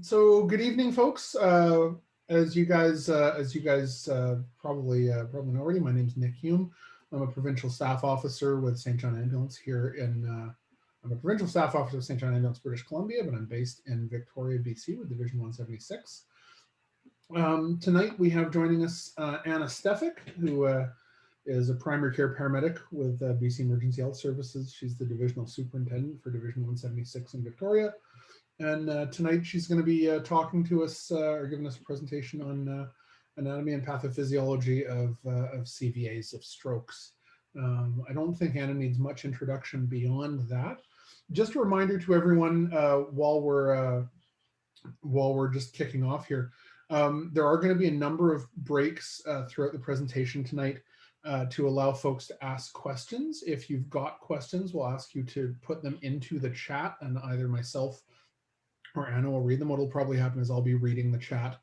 So good evening, folks. As you guys probably know already, my name is Nick Hume. I'm a provincial staff officer with St. John Ambulance here in. I'm a provincial staff officer of St. John Ambulance, British Columbia, but I'm based in Victoria, BC, with Division 176. Tonight we have joining us Anna Stefik, who is a primary care paramedic with BC Emergency Health Services. She's the divisional superintendent for Division 176 in Victoria. And tonight she's going to be talking to us or giving us a presentation on anatomy and pathophysiology of CVAs, of strokes. I don't think Anna needs much introduction beyond that. Just a reminder to everyone while we're just kicking off here, there are going to be a number of breaks throughout the presentation tonight to allow folks to ask questions. If you've got questions, we'll ask you to put them into the chat, and either myself or Anna will read them. What'll probably happen is I'll be reading the chat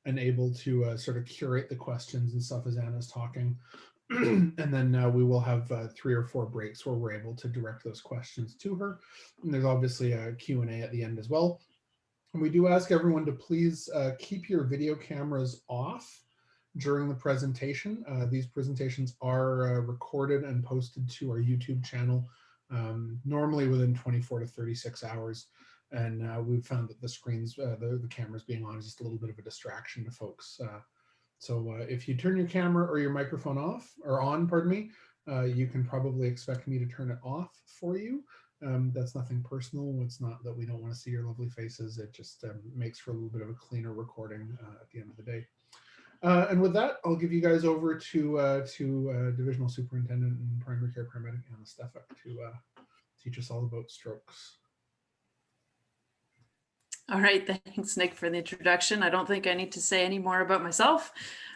and able to sort of curate the questions and stuff as Anna's talking. And then we will have 3 or 4 breaks where we're able to direct those questions to her. And there's obviously a Q&A at the end as well. And we do ask everyone to please keep your video cameras off during the presentation. These presentations are recorded and posted to our YouTube channel, normally within 24 to 36 hours. And we've found that the screens, the cameras being on is just a little bit of a distraction to folks. So if you turn your camera or your microphone off, or on, pardon me, you can probably expect me to turn it off for you. That's nothing personal. It's not that we don't want to see your lovely faces. It just makes for a little bit of a cleaner recording at the end of the day. And with that, I'll give you guys over to Divisional Superintendent and Primary Care Paramedic Anna Stefik to teach us all about strokes. All right, thanks, Nick, for the introduction. I don't think I need to say any more about myself.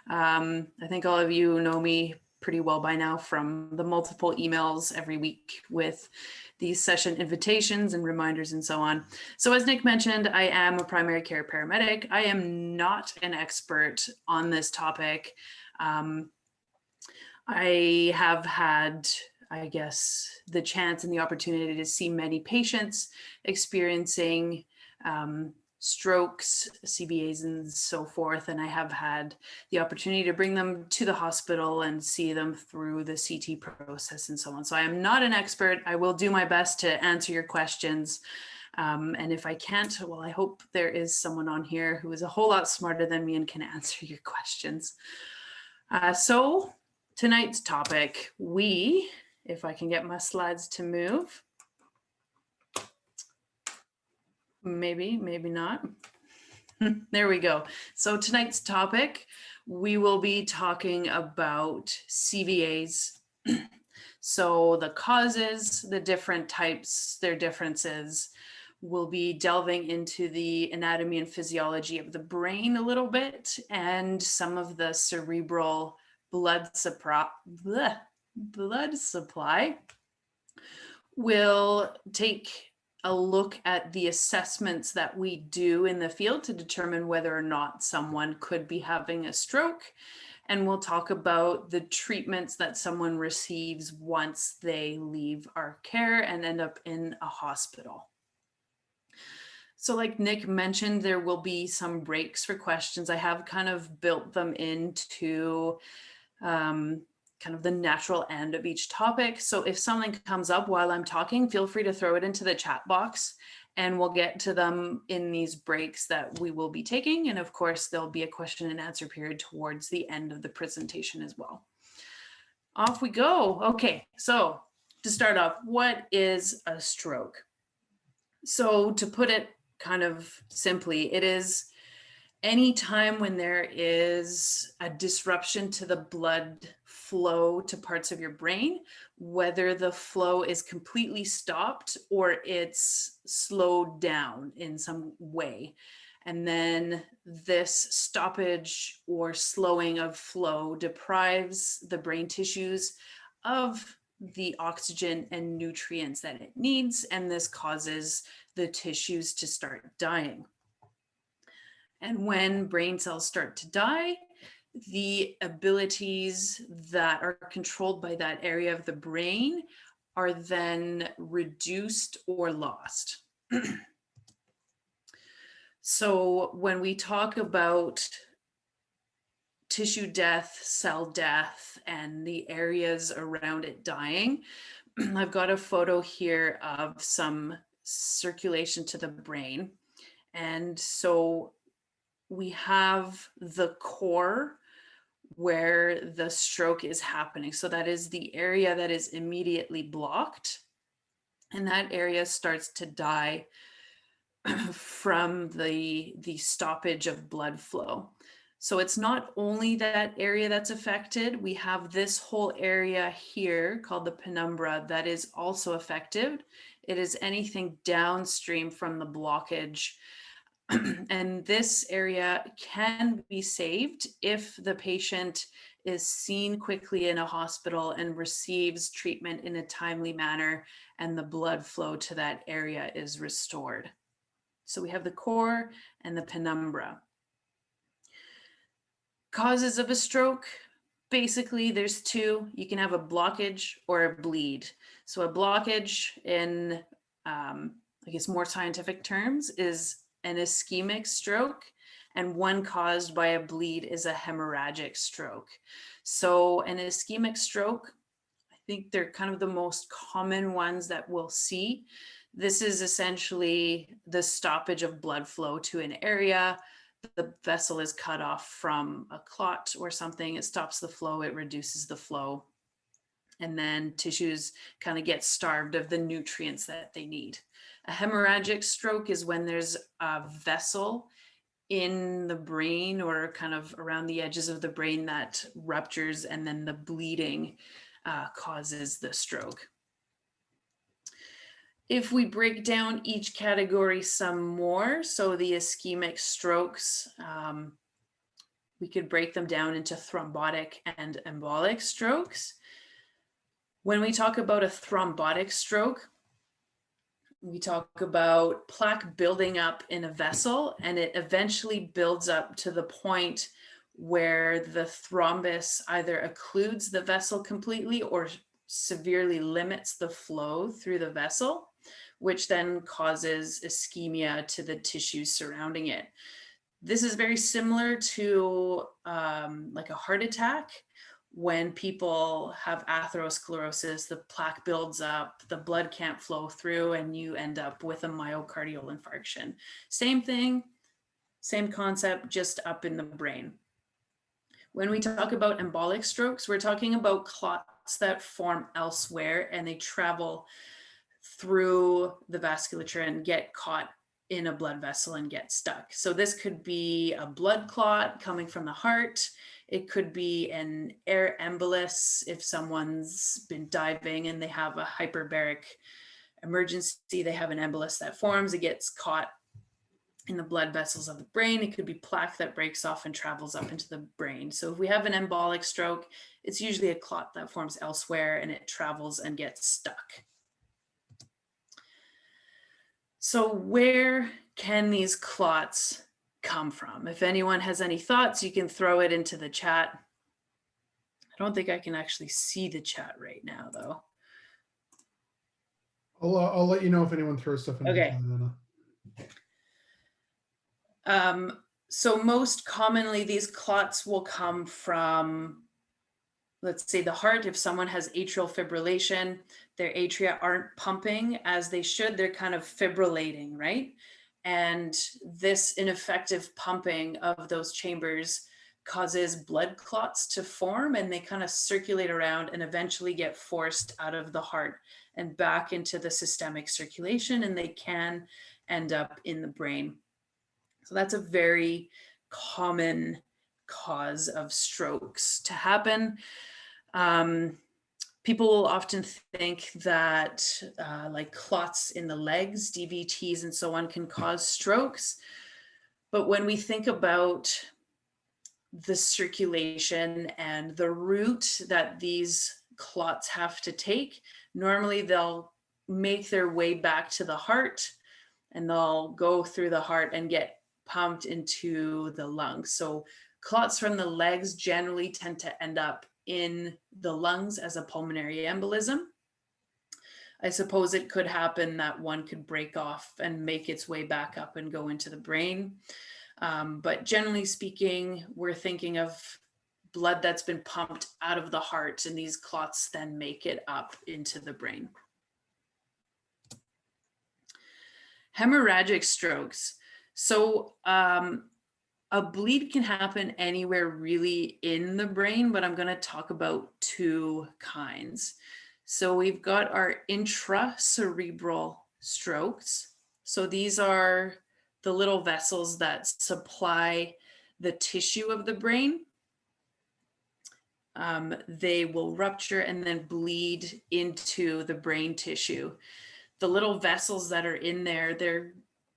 I think all of you know me pretty well by now from the multiple emails every week with these session invitations and reminders and so on. So as Nick mentioned, I am a primary care paramedic. I am not an expert on this topic. I have had, I guess, the chance and the opportunity to see many patients experiencing strokes, CVAs, and so forth. And I have had the opportunity to bring them to the hospital and see them through the CT process and so on. So I am not an expert. I will do my best to answer your questions. And if I can't, well, I hope there is someone on here who is a whole lot smarter than me and can answer your questions. So tonight's topic, if I can get my slides to move, maybe not. There we go. So tonight's topic, we will be talking about CVAs. So the causes, the different types, their differences. We'll be delving into the anatomy and physiology of the brain a little bit and some of the cerebral blood supply. We'll take a look at the assessments that we do in the field to determine whether or not someone could be having a stroke. And we'll talk about the treatments that someone receives once they leave our care and end up in a hospital. So like Nick mentioned, there will be some breaks for questions. I have kind of built them into kind of the natural end of each topic. So if something comes up while I'm talking, feel free to throw it into the chat box and we'll get to them in these breaks that we will be taking. And of course, there'll be a question and answer period towards the end of the presentation as well. Off we go. Okay, so to start off, what is a stroke? So to put it kind of simply, it is any time when there is a disruption to the blood flow to parts of your brain, whether the flow is completely stopped or it's slowed down in some way. And then this stoppage or slowing of flow deprives the brain tissues of the oxygen and nutrients that it needs, and this causes the tissues to start dying. And when brain cells start to die, the abilities that are controlled by that area of the brain are then reduced or lost. So when we talk about tissue death, cell death, and the areas around it dying, I've got a photo here of some circulation to the brain. And so we have the core where the stroke is happening. So that is the area that is immediately blocked. And that area starts to die from the stoppage of blood flow. So it's not only that area that's affected, we have this whole area here called the penumbra that is also affected. It is anything downstream from the blockage. And this area can be saved if the patient is seen quickly in a hospital and receives treatment in a timely manner and the blood flow to that area is restored. So we have the core and the penumbra. Causes of a stroke, basically there's two. You can have a blockage or a bleed. So a blockage in, I guess more scientific terms, is an ischemic stroke, and one caused by a bleed is a hemorrhagic stroke. So an ischemic stroke, I think they're kind of the most common ones that we'll see. This is essentially the stoppage of blood flow to an area. The vessel is cut off from a clot or something. It stops the flow, it reduces the flow. And then tissues kind of get starved of the nutrients that they need. A hemorrhagic stroke is when there's a vessel in the brain or kind of around the edges of the brain that ruptures, and then the bleeding causes the stroke. If we break down each category some more, so the ischemic strokes, we could break them down into thrombotic and embolic strokes. When we talk about a thrombotic stroke, we talk about plaque building up in a vessel, and it eventually builds up to the point where the thrombus either occludes the vessel completely or severely limits the flow through the vessel, which then causes ischemia to the tissues surrounding it. This is very similar to like a heart attack. When people have atherosclerosis, the plaque builds up, the blood can't flow through, and you end up with a myocardial infarction. Same thing, same concept, just up in the brain. When we talk about embolic strokes, we're talking about clots that form elsewhere and they travel through the vasculature and get caught in a blood vessel and get stuck. So this could be a blood clot coming from the heart. It could be an air embolus if someone's been diving and they have a hyperbaric emergency, they have an embolus that forms, it gets caught in the blood vessels of the brain. It could be plaque that breaks off and travels up into the brain. So if we have an embolic stroke, it's usually a clot that forms elsewhere and it travels and gets stuck. So where can these clots come from? If anyone has any thoughts, you can throw it into the chat. I don't think I can actually see the chat right now, though. I'll let you know if anyone throws stuff into the chat, Anna. So most commonly, these clots will come from, let's say, the heart. If someone has atrial fibrillation, their atria aren't pumping as they should, they're kind of fibrillating, right? And this ineffective pumping of those chambers causes blood clots to form, and they kind of circulate around and eventually get forced out of the heart and back into the systemic circulation, and they can end up in the brain. So that's a very common cause of strokes to happen. People will often think that like clots in the legs, DVTs and so on, can cause strokes. But when we think about the circulation and the route that these clots have to take, normally they'll make their way back to the heart and they'll go through the heart and get pumped into the lungs. So clots from the legs generally tend to end up in the lungs as a pulmonary embolism. I suppose it could happen that one could break off and make its way back up and go into the brain. But generally speaking, we're thinking of blood that's been pumped out of the heart, and these clots then make it up into the brain. Hemorrhagic strokes. So a bleed can happen anywhere really in the brain, but I'm going to talk about two kinds. So we've got our intracerebral strokes. So these are the little vessels that supply the tissue of the brain. They will rupture and then bleed into the brain tissue. The little vessels that are in there, they're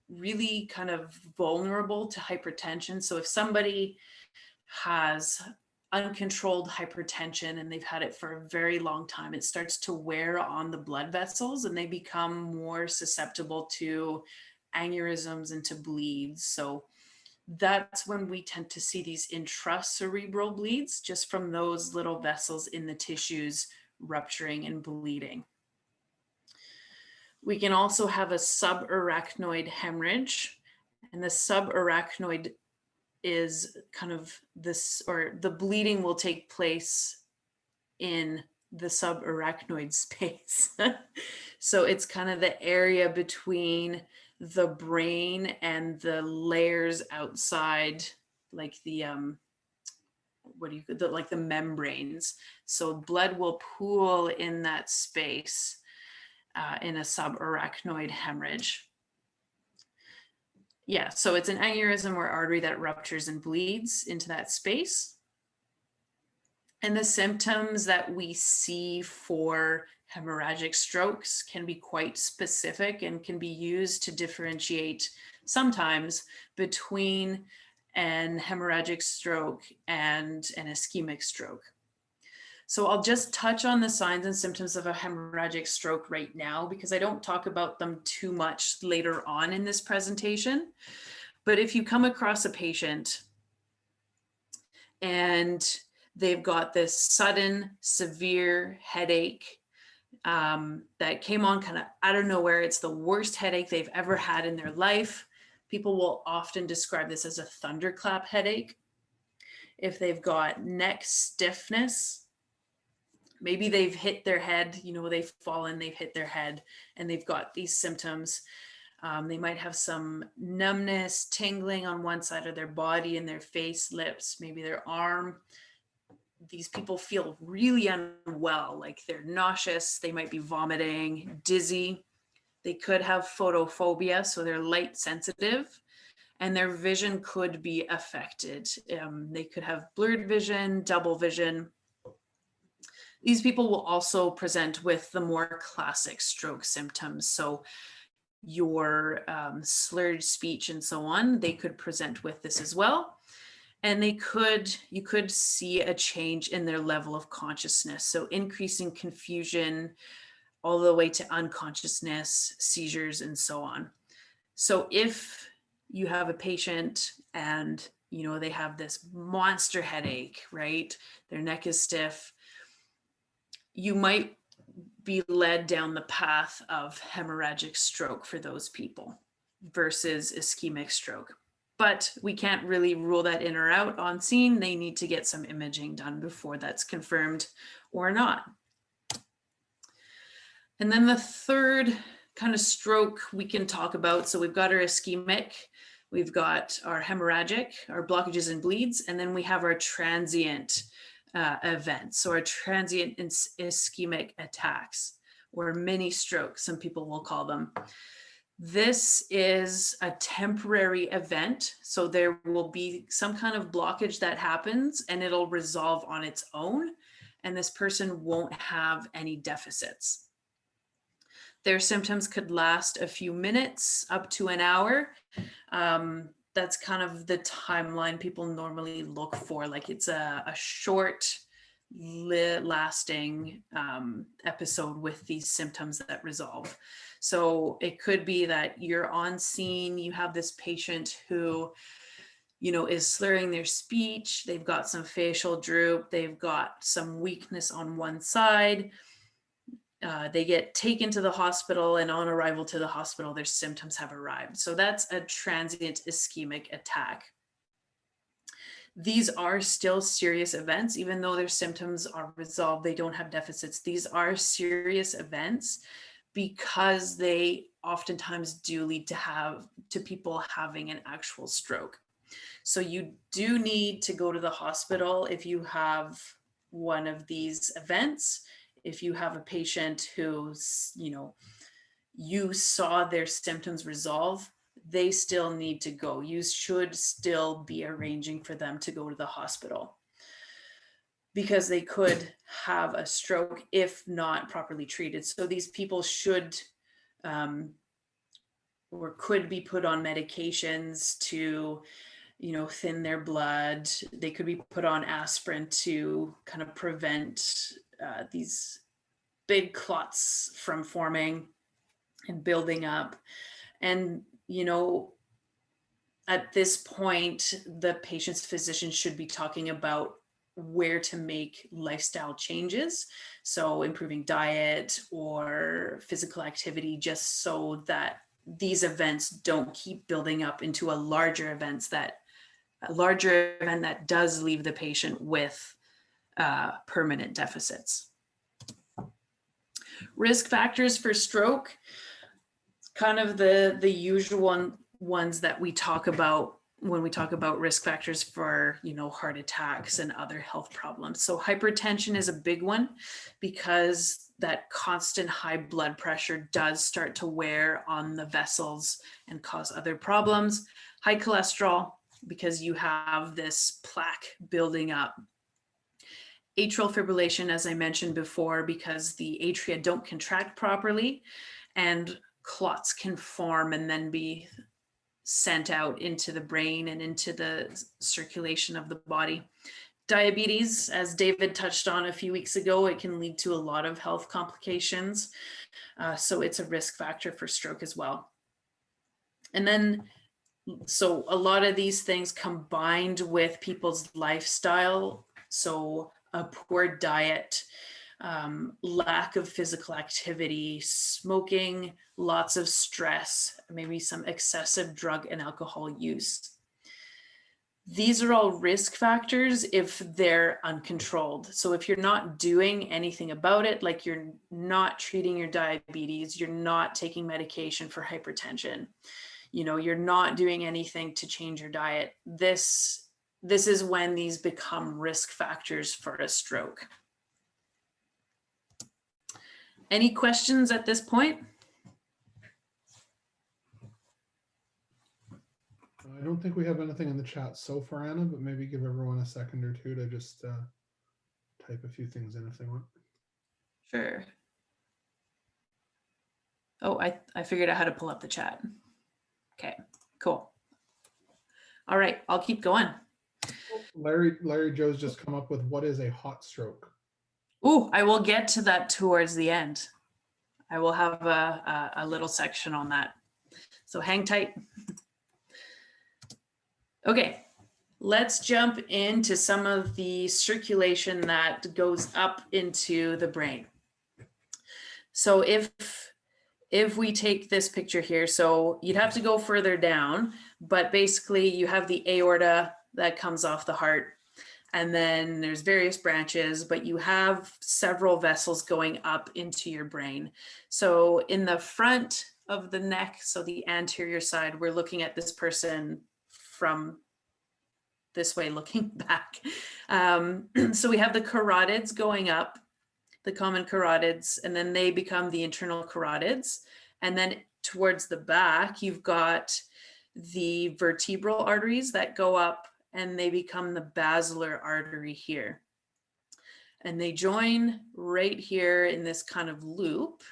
really kind of vulnerable to hypertension. So if somebody has uncontrolled hypertension and they've had it for a very long time, it starts to wear on the blood vessels and they become more susceptible to aneurysms and to bleeds. So that's when we tend to see these intracerebral bleeds, just from those little vessels in the tissues rupturing and bleeding. We can also have a subarachnoid hemorrhage, and the subarachnoid is kind of this, or the bleeding will take place in the subarachnoid space. So it's kind of the area between the brain and the layers outside, like the like the membranes. So blood will pool in that space in a subarachnoid hemorrhage. Yeah, so it's an aneurysm or artery that ruptures and bleeds into that space. And the symptoms that we see for hemorrhagic strokes can be quite specific and can be used to differentiate sometimes between an hemorrhagic stroke and an ischemic stroke. So I'll just touch on the signs and symptoms of a hemorrhagic stroke right now, because I don't talk about them too much later on in this presentation. But if you come across a patient and they've got this sudden severe headache that came on kind of out of nowhere, it's the worst headache they've ever had in their life. People will often describe this as a thunderclap headache. If they've got neck stiffness, maybe they've hit their head, they've fallen, they've hit their head, and they've got these symptoms. They might have some numbness, tingling on one side of their body, in their face, lips, maybe their arm. These people feel really unwell, like they're nauseous, they might be vomiting, dizzy. They could have photophobia, so they're light sensitive, and their vision could be affected. They could have blurred vision, double vision. These people will also present with the more classic stroke symptoms. So your slurred speech and so on, they could present with this as well. And you could see a change in their level of consciousness. So increasing confusion all the way to unconsciousness, seizures, and so on. So if you have a patient and, they have this monster headache, right? Their neck is stiff, you might be led down the path of hemorrhagic stroke for those people versus ischemic stroke. But we can't really rule that in or out on scene. They need to get some imaging done before that's confirmed or not. And then the third kind of stroke we can talk about. So we've got our ischemic, we've got our hemorrhagic, our blockages and bleeds, and then we have our transient events, or transient ischemic attacks, or mini strokes, some people will call them. This is a temporary event. So there will be some kind of blockage that happens and it'll resolve on its own. And this person won't have any deficits. Their symptoms could last a few minutes up to an hour. That's kind of the timeline people normally look for. Like it's a short lasting episode with these symptoms that resolve. So it could be that you're on scene, you have this patient who, is slurring their speech, they've got some facial droop, they've got some weakness on one side. They get taken to the hospital, and on arrival to the hospital, their symptoms have arrived. So that's a transient ischemic attack. These are still serious events, even though their symptoms are resolved, they don't have deficits. These are serious events because they oftentimes do lead to people having an actual stroke. So you do need to go to the hospital if you have one of these events. If you have a patient who's, you saw their symptoms resolve, they still need to go. You should still be arranging for them to go to the hospital because they could have a stroke if not properly treated. So these people should or could be put on medications to, thin their blood. They could be put on aspirin to kind of prevent these big clots from forming and building up. And at this point, the patient's physician should be talking about where to make lifestyle changes. So improving diet or physical activity, just so that these events don't keep building up into a larger event that does leave the patient with permanent deficits. Risk factors for stroke, kind of the usual ones that we talk about when we talk about risk factors for, heart attacks and other health problems. So hypertension is a big one because that constant high blood pressure does start to wear on the vessels and cause other problems. High cholesterol, because you have this plaque building up. Atrial fibrillation, as I mentioned before, because the atria don't contract properly and clots can form and then be sent out into the brain and into the circulation of the body. Diabetes, as David touched on a few weeks ago, it can lead to a lot of health complications. So it's a risk factor for stroke as well. And then, so a lot of these things combined with people's lifestyle, so a poor diet, lack of physical activity, smoking, lots of stress, maybe some excessive drug and alcohol use. These are all risk factors if they're uncontrolled. So if you're not doing anything about it, like you're not treating your diabetes, you're not taking medication for hypertension, you're not doing anything to change your diet, this is when these become risk factors for a stroke. Any questions at this point? I don't think we have anything in the chat so far, Anna, but maybe give everyone a second or two to just type a few things in if they want. Sure. Oh, I figured out how to pull up the chat. Okay, cool. All right, I'll keep going. Larry Joe's just come up with what is a hot stroke. Ooh, I will get to that towards the end. I will have a little section on that. So hang tight. Okay, let's jump into some of the circulation that goes up into the brain. So if we take this picture here, so you'd have to go further down, but basically you have the aorta that comes off the heart. And then there's various branches, but you have several vessels going up into your brain. So in the front of the neck, so the anterior side, we're looking at this person from this way looking back. So we have the carotids going up, the common carotids, and then they become the internal carotids. And then towards the back, you've got the vertebral arteries that go up and they become the basilar artery here. And they join right here in this kind of loop,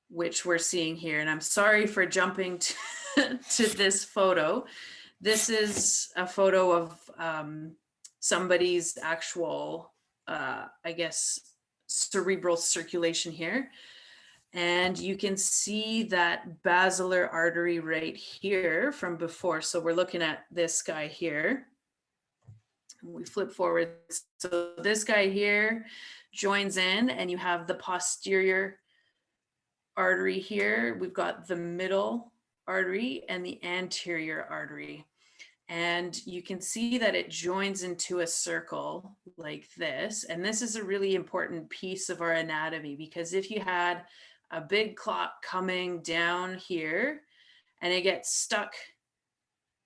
which we're seeing here. And I'm sorry for jumping to this photo. This is a photo of somebody's actual, I guess, cerebral circulation here. And you can see that basilar artery right here from before. So we're looking at this guy here. We flip forward. So this guy here joins in, and you have the posterior artery here. We've got the middle artery and the anterior artery. And you can see that it joins into a circle like this. And this is a really important piece of our anatomy, because if you had a big clot coming down here and it gets stuck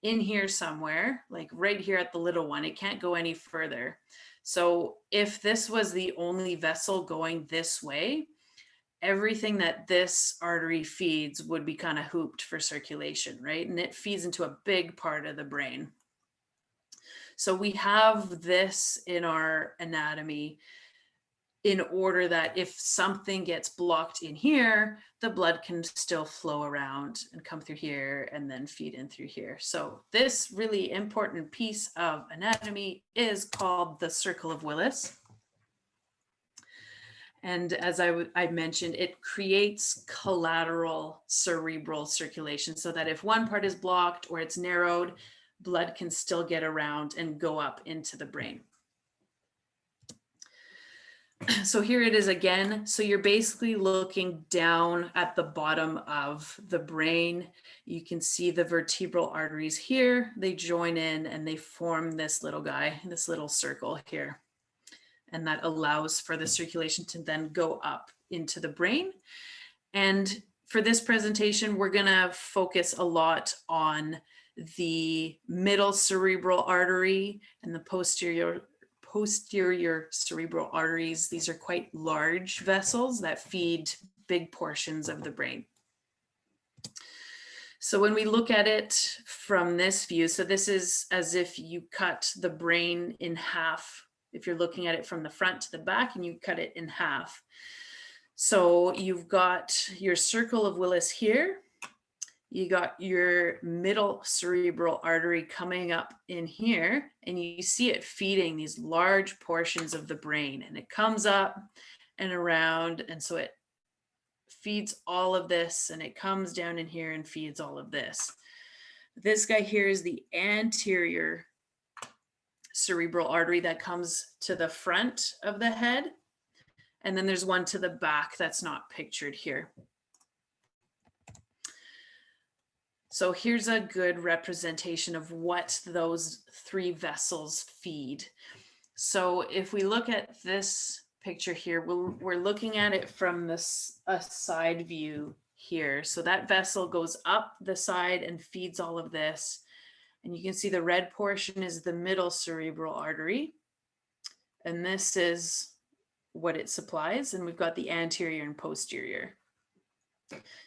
in here somewhere, like right here at the little one, it can't go any further. So if this was the only vessel going this way, everything that this artery feeds would be kind of hooped for circulation, right? And it feeds into a big part of the brain. So we have this in our anatomy in order that if something gets blocked in here, the blood can still flow around and come through here and then feed in through here. So this really important piece of anatomy is called the Circle of Willis. And as I mentioned, it creates collateral cerebral circulation so that if one part is blocked or it's narrowed, blood can still get around and go up into the brain. So here it is again. So you're basically looking down at the bottom of the brain. You can see the vertebral arteries here. They join in and they form this little guy, this little circle here. And that allows for the circulation to then go up into the brain. And for this presentation, we're gonna focus a lot on the middle cerebral artery and the posterior cerebral arteries. These are quite large vessels that feed big portions of the brain. So when we look at it from this view, so this is as if you cut the brain in half. If you're looking at it from the front to the back and you cut it in half. So you've got your Circle of Willis here. You got your middle cerebral artery coming up in here, and you see it feeding these large portions of the brain, and it comes up and around. And so it feeds all of this, and it comes down in here and feeds all of this. This guy here is the anterior cerebral artery that comes to the front of the head. And then there's one to the back that's not pictured here. So here's a good representation of what those three vessels feed. So if we look at this picture here, we're looking at it from a side view here. So that vessel goes up the side and feeds all of this. And you can see the red portion is the middle cerebral artery. And this is what it supplies. And we've got the anterior and posterior.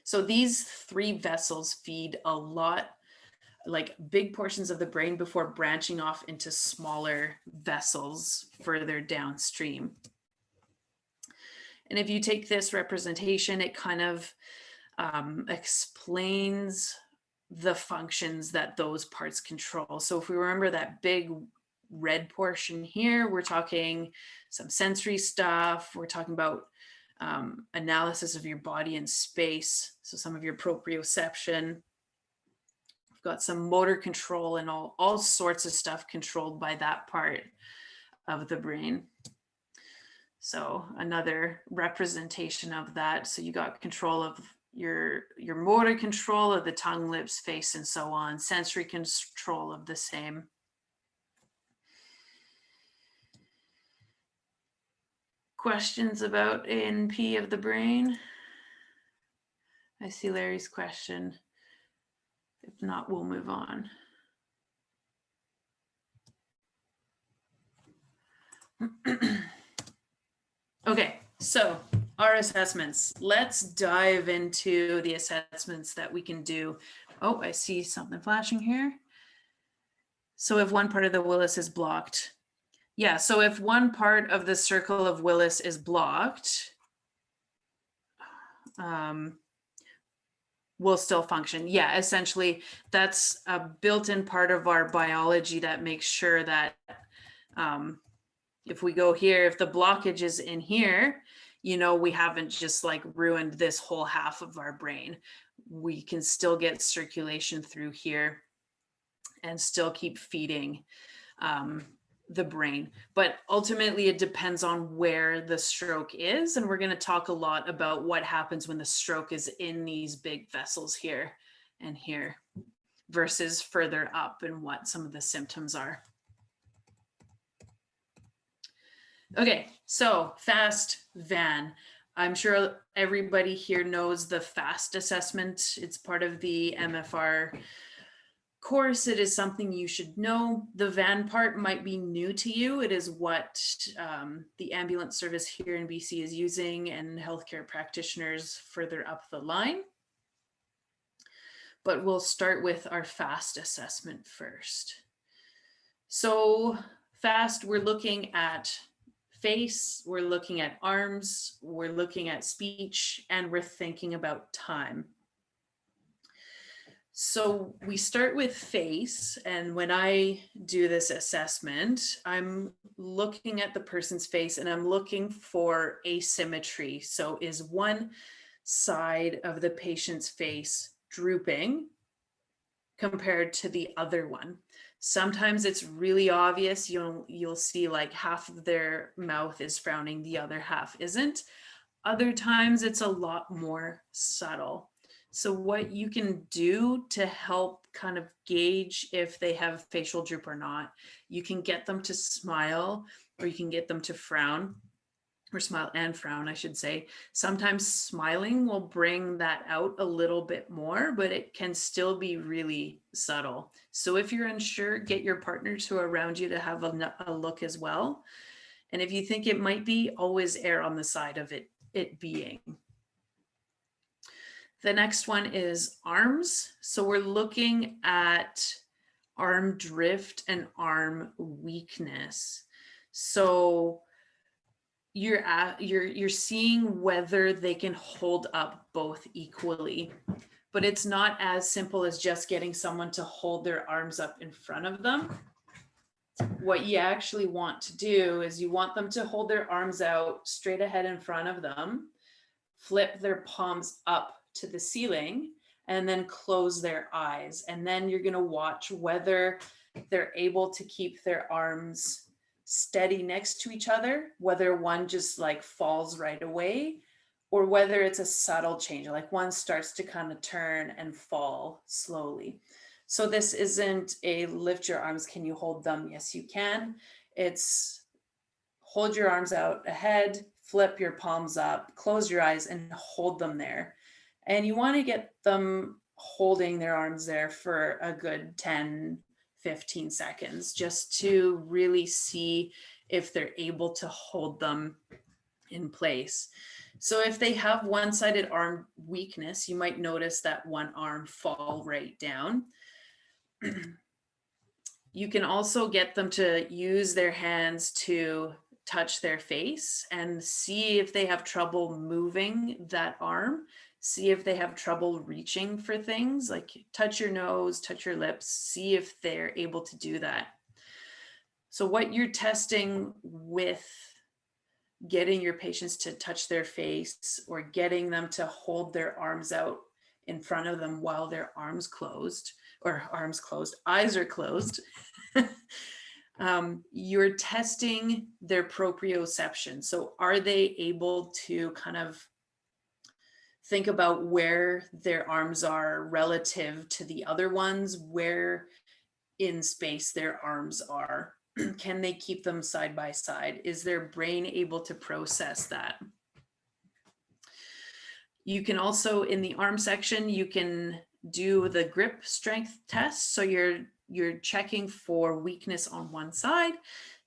So these three vessels feed a lot, like big portions of the brain before branching off into smaller vessels further downstream. And if you take this representation, it kind of explains the functions that those parts control. So if we remember that big red portion here, we're talking some sensory stuff. We're talking about analysis of your body in space. So some of your proprioception. We've got some motor control and all sorts of stuff controlled by that part of the brain. So another representation of that. So you got control of your motor control of the tongue, lips, face, and so on. Sensory control of the same. Questions about A and P of the brain? I see Larry's question. If not, we'll move on. Okay, so our assessments. Let's dive into the assessments that we can do. Oh, I see something flashing here. So if one part of the Willis is blocked, yeah, so if one part of the Circle of Willis is blocked, will still function. Yeah, essentially that's a built-in part of our biology that makes sure that if we go here, if the blockage is in here, you know, we haven't just like ruined this whole half of our brain. We can still get circulation through here and still keep feeding the brain, but ultimately it depends on where the stroke is. And we're going to talk a lot about what happens when the stroke is in these big vessels here and here versus further up, and what some of the symptoms are. Okay, so FAST VAN. I'm sure everybody here knows the FAST assessment. It's part of the MFR course. It is something you should know. The VAN part might be new to you. It is what the ambulance service here in BC is using, and healthcare practitioners further up the line. But we'll start with our FAST assessment first. So FAST, we're looking at face, we're looking at arms, we're looking at speech, and we're thinking about time. So we start with face, and when I do this assessment, I'm looking at the person's face and I'm looking for asymmetry. So is one side of the patient's face drooping compared to the other one? Sometimes it's really obvious. You'll see like half of their mouth is frowning, the other half isn't. Other times it's a lot more subtle. So what you can do to help kind of gauge if they have facial droop or not, you can get them to smile, or you can get them to frown, or smile and frown, I should say. Sometimes smiling will bring that out a little bit more, but it can still be really subtle. So if you're unsure, get your partner to around you to have a look as well. And if you think it might be, always err on the side of it being. The next one is arms. So we're looking at arm drift and arm weakness. So you're seeing whether they can hold up both equally, but it's not as simple as just getting someone to hold their arms up in front of them. What you actually want to do is you want them to hold their arms out straight ahead in front of them, flip their palms up to the ceiling, and then close their eyes. And then you're going to watch whether they're able to keep their arms steady next to each other, whether one just like falls right away, or whether it's a subtle change, like one starts to kind of turn and fall slowly. So this isn't a lift your arms, can you hold them? Yes, you can. It's hold your arms out ahead, flip your palms up, close your eyes, and hold them there. And you want to get them holding their arms there for a good 10, 15 seconds, just to really see if they're able to hold them in place. So if they have one-sided arm weakness, you might notice that one arm fall right down. You can also get them to use their hands to touch their face and see if they have trouble moving that arm. See if they have trouble reaching for things, like touch your nose, touch your lips, see if they're able to do that. So what you're testing with getting your patients to touch their face or getting them to hold their arms out in front of them while their eyes are closed, you're testing their proprioception. So are they able to kind of think about where their arms are relative to the other ones, where in space their arms are? Can they keep them side by side? Is their brain able to process that? You can also, in the arm section, you can do the grip strength test. So you're checking for weakness on one side.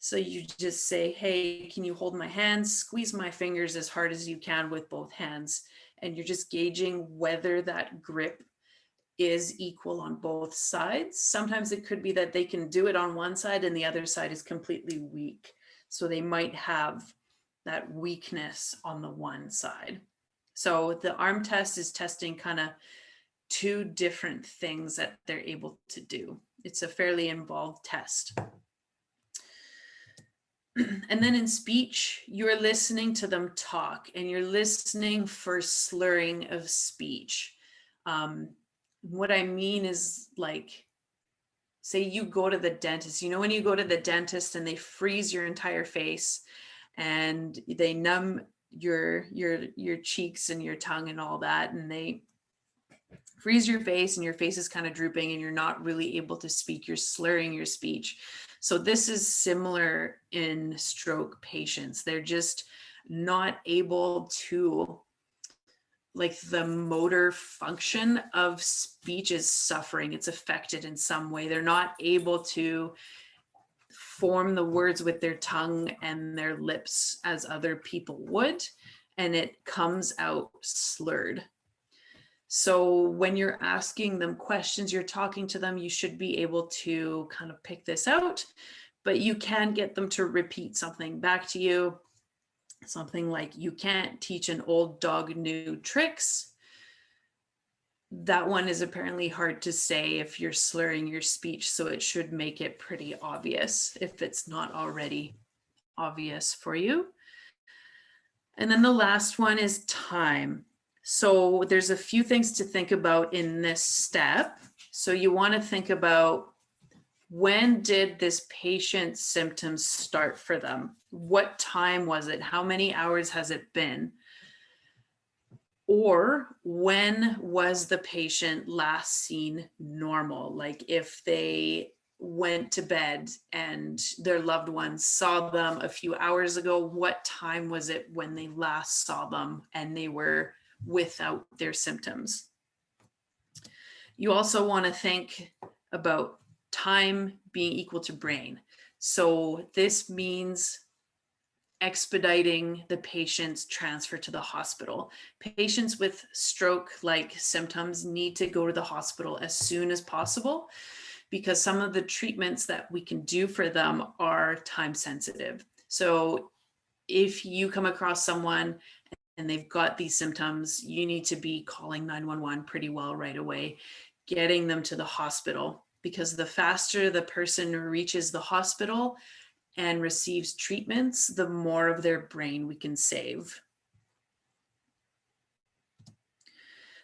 So you just say, hey, can you hold my hands? Squeeze my fingers as hard as you can with both hands. And you're just gauging whether that grip is equal on both sides. Sometimes it could be that they can do it on one side and the other side is completely weak. So they might have that weakness on the one side. So the arm test is testing kind of two different things that they're able to do. It's a fairly involved test. And then in speech, you're listening to them talk and you're listening for slurring of speech. What I mean is like say you go to the dentist, you know, when you go to the dentist and they freeze your entire face and they numb your cheeks and your tongue and all that, and they freeze your face and your face is kind of drooping and you're not really able to speak, you're slurring your speech. So this is similar in stroke patients. They're just not able to, like, the motor function of speech is suffering. It's affected in some way. They're not able to form the words with their tongue and their lips as other people would, and it comes out slurred. So when you're asking them questions, you're talking to them, you should be able to kind of pick this out, but you can get them to repeat something back to you. Something like, you can't teach an old dog new tricks. That one is apparently hard to say if you're slurring your speech, so it should make it pretty obvious if it's not already obvious for you. And then the last one is time. So there's a few things to think about in this step. So you want to think about, when did this patient's symptoms start for them? What time was it? How many hours has it been? Or when was the patient last seen normal? Like if they went to bed and their loved ones saw them a few hours ago, what time was it when they last saw them and they were without their symptoms? You also want to think about time being equal to brain. So this means expediting the patient's transfer to the hospital. Patients with stroke-like symptoms need to go to the hospital as soon as possible, because some of the treatments that we can do for them are time sensitive. So if you come across someone and they've got these symptoms, you need to be calling 911 pretty well right away, getting them to the hospital, because the faster the person reaches the hospital and receives treatments, the more of their brain we can save.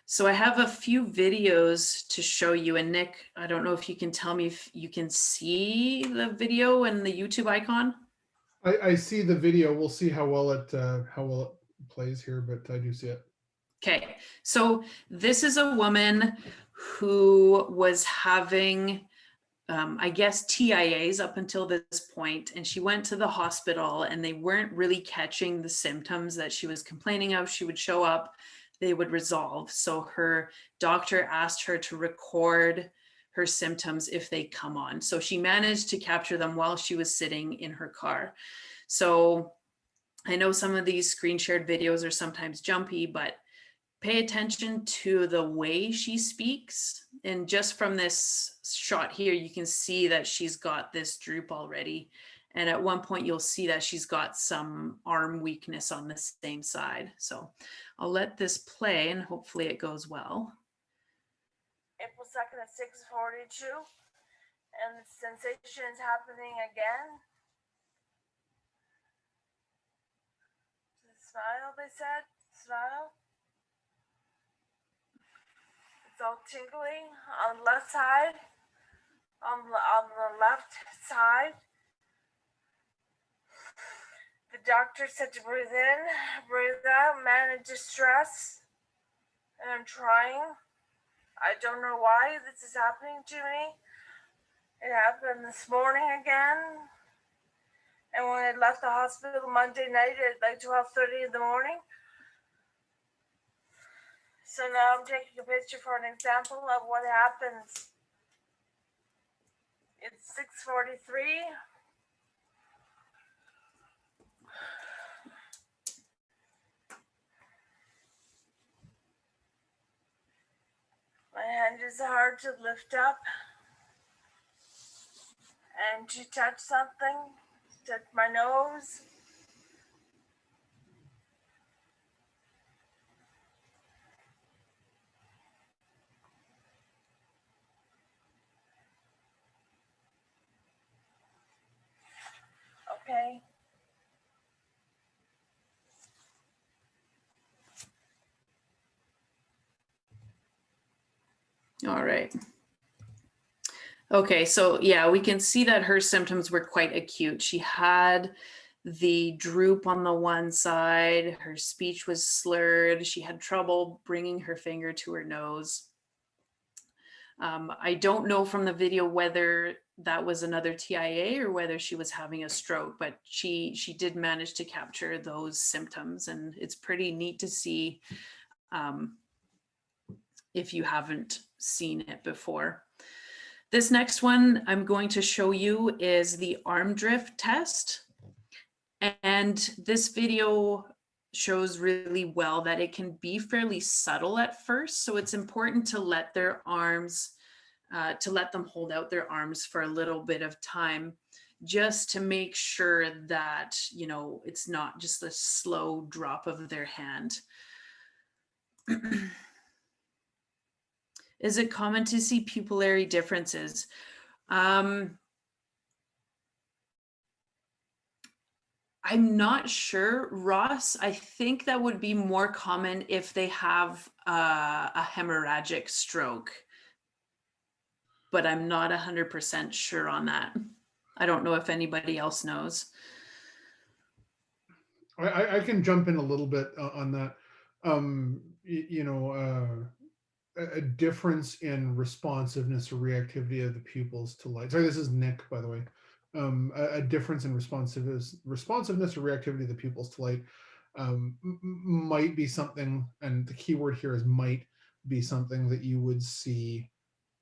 So I have a few videos to show you, and Nick, I don't know if you can tell me if you can see the video and the YouTube icon. I see the video. We'll see how well it plays here, but I do see it. Okay, so this is a woman who was having, I guess, TIAs up until this point, and she went to the hospital and they weren't really catching the symptoms that she was complaining of. She would show up, they would resolve. So her doctor asked her to record her symptoms if they come on. So she managed to capture them while she was sitting in her car. So I know some of these screen shared videos are sometimes jumpy, but pay attention to the way she speaks. And just from this shot here, you can see that she's got this droop already. And at one point you'll see that she's got some arm weakness on the same side. So I'll let this play and hopefully it goes well. April 2nd at 6:42, and the sensation is happening again. Smile, they said, smile. It's all tingling on the left side, on the left side. The doctor said to breathe in, breathe out, manage the stress, and I'm trying. I don't know why this is happening to me. It happened this morning again. And when I left the hospital Monday night at like 12:30 in the morning. So now I'm taking a picture for an example of what happens. It's 6:43. My hand is hard to lift up and to touch something, touch my nose. Okay. All right. Okay, so yeah, we can see that her symptoms were quite acute. She had the droop on the one side, her speech was slurred, she had trouble bringing her finger to her nose. I don't know from the video whether that was another TIA or whether she was having a stroke, but she did manage to capture those symptoms, and it's pretty neat to see if you haven't seen it before. This next one I'm going to show you is the arm drift test. And this video shows really well that it can be fairly subtle at first. So it's important to let their arms, to let them hold out their arms for a little bit of time, just to make sure that, you know, it's not just a slow drop of their hand. Is it common to see pupillary differences? I'm not sure, Ross. I think that would be more common if they have a hemorrhagic stroke, but I'm not 100% sure on that. I don't know if anybody else knows. I can jump in a little bit on that. A difference in responsiveness or reactivity of the pupils to light. Sorry, this is Nick, by the way. A difference in responsiveness or reactivity of the pupils to light might be something, and the key word here is might be something that you would see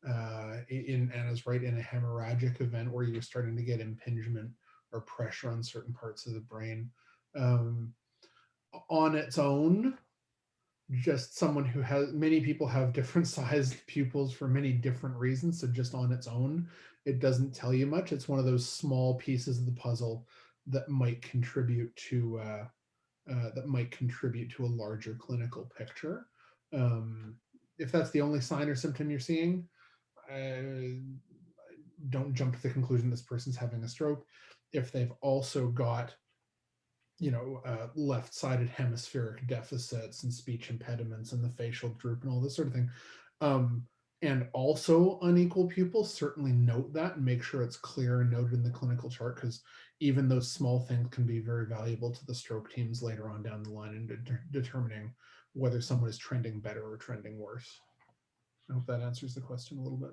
in Anna's right in a hemorrhagic event where you're starting to get impingement or pressure on certain parts of the brain. On its own, just someone who has, many people have different sized pupils for many different reasons. So just on its own, it doesn't tell you much. It's one of those small pieces of the puzzle that might contribute to a larger clinical picture. If that's the only sign or symptom you're seeing, don't jump to the conclusion this person's having a stroke. If they've also got left-sided hemispheric deficits and speech impediments and the facial droop and all this sort of thing, and also unequal pupils, certainly note that and make sure it's clear and noted in the clinical chart, because even those small things can be very valuable to the stroke teams later on down the line in determining whether someone is trending better or trending worse. I hope that answers the question a little bit.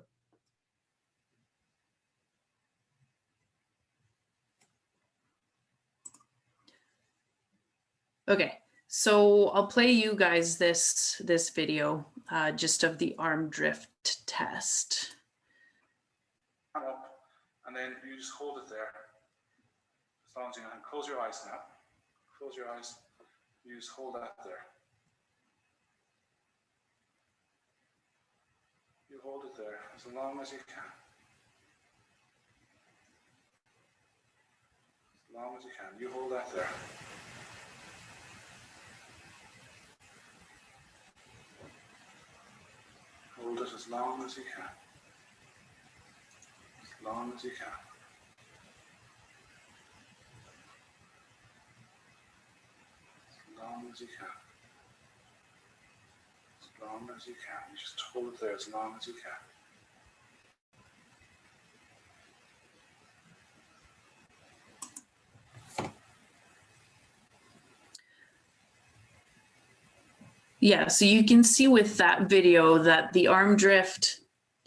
Okay, so I'll play you guys this video just of the arm drift test. Up, and then you just hold it there as long as you can. Close your eyes now. Close your eyes. You just hold that there. You hold it there as long as you can. As long as you can. You hold that there. Hold it as long as you can. As long as you can. As long as you can. As long as you can. You just hold it there as long as you can. Yeah, so you can see with that video that the arm drift,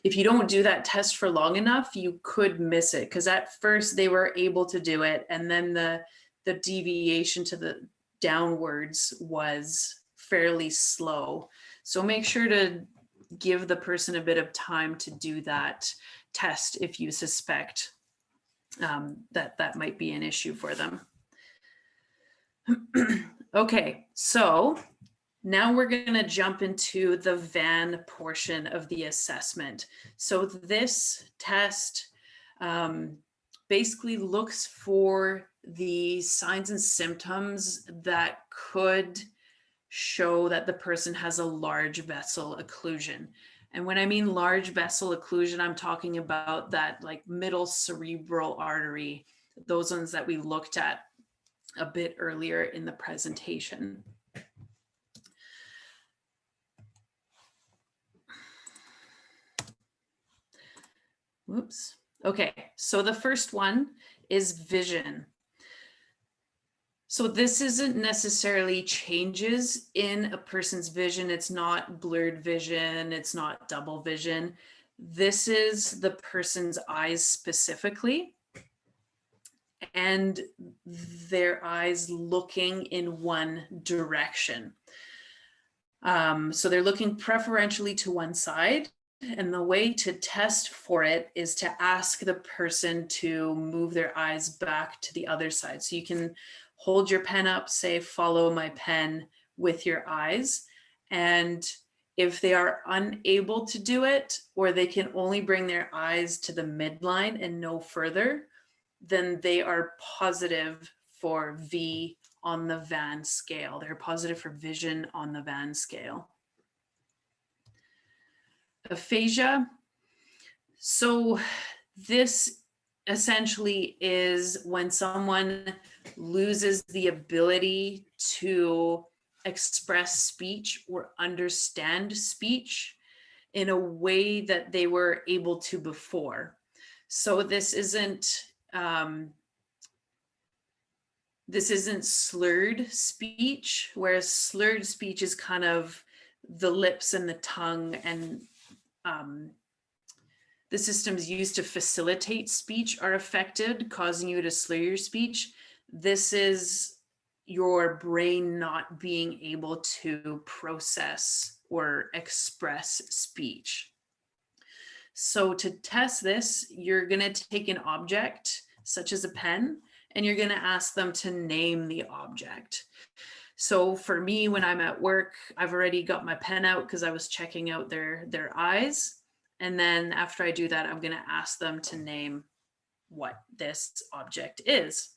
if you don't do that test for long enough, you could miss it, because at first they were able to do it, and then the deviation to the downwards was fairly slow. So make sure to give the person a bit of time to do that test if you suspect that might be an issue for them. Okay, so now we're going to jump into the VAN portion of the assessment. So this test basically looks for the signs and symptoms that could show that the person has a large vessel occlusion. And when I mean large vessel occlusion, I'm talking about that like middle cerebral artery, those ones that we looked at a bit earlier in the presentation. Whoops. Okay, so the first one is vision. So this isn't necessarily changes in a person's vision. It's not blurred vision. It's not double vision. This is the person's eyes specifically, and their eyes looking in one direction. So they're looking preferentially to one side. And the way to test for it is to ask the person to move their eyes back to the other side. So you can hold your pen up, say, follow my pen with your eyes. And if they are unable to do it, or they can only bring their eyes to the midline and no further, then they are positive for V on the Van scale. They're positive for vision on the Van scale. Aphasia. So this essentially is when someone loses the ability to express speech or understand speech in a way that they were able to before. So this isn't slurred speech, whereas slurred speech is kind of the lips and the tongue and the systems used to facilitate speech are affected, causing you to slur your speech. This is your brain not being able to process or express speech. So to test this, you're going to take an object such as a pen, and you're going to ask them to name the object. So for me, when I'm at work, I've already got my pen out because I was checking out their eyes. And then after I do that, I'm going to ask them to name what this object is.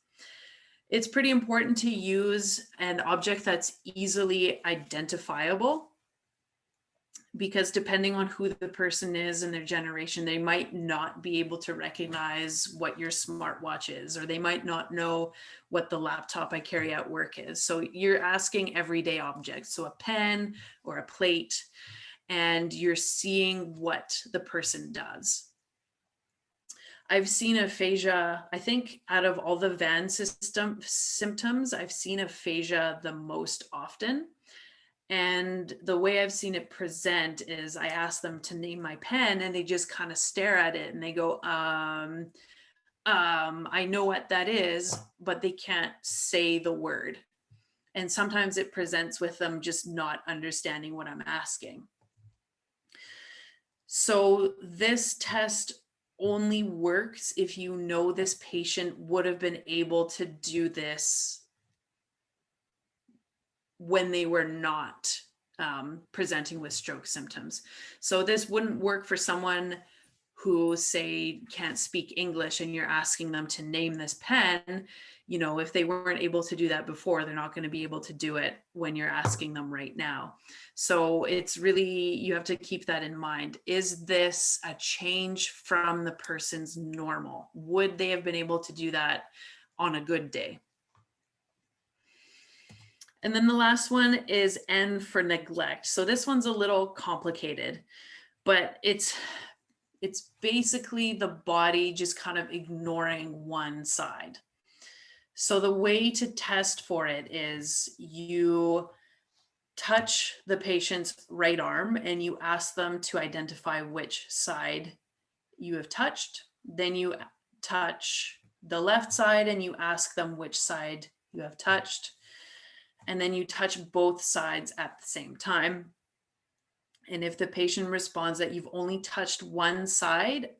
It's pretty important to use an object that's easily identifiable, because depending on who the person is and their generation, they might not be able to recognize what your smartwatch is, or they might not know what the laptop I carry at work is. So you're asking everyday objects, so a pen or a plate, and you're seeing what the person does. I've seen aphasia, I think out of all the Van symptoms, I've seen aphasia the most often. And the way I've seen it present is I ask them to name my pen, and they just kind of stare at it and they go, I know what that is, but they can't say the word. And sometimes it presents with them just not understanding what I'm asking. So this test only works if you know this patient would have been able to do this when they were not presenting with stroke symptoms. So this wouldn't work for someone who, say, can't speak English and you're asking them to name this pen. You know, if they weren't able to do that before, they're not going to be able to do it when you're asking them right now. So it's really, you have to keep that in mind. Is this a change from the person's normal? Would they have been able to do that on a good day? And then the last one is N for neglect. So this one's a little complicated, but it's basically the body just kind of ignoring one side. So the way to test for it is you touch the patient's right arm and you ask them to identify which side you have touched. Then you touch the left side and you ask them which side you have touched. And then you touch both sides at the same time. And if the patient responds that you've only touched one side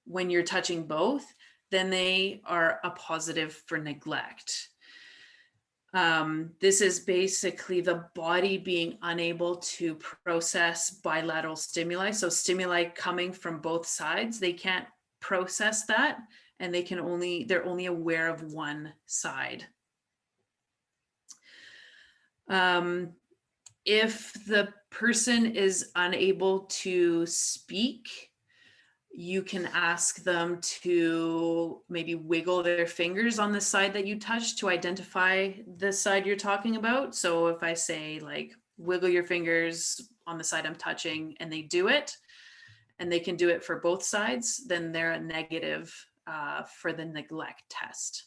when you're touching both, then they are a positive for neglect. This is basically the body being unable to process bilateral stimuli. So stimuli coming from both sides, they can't process that, and they're only aware of one side. If the person is unable to speak, you can ask them to maybe wiggle their fingers on the side that you touch to identify the side you're talking about. So if I say, like, wiggle your fingers on the side I'm touching, and they do it, and they can do it for both sides, then they're a negative for the neglect test.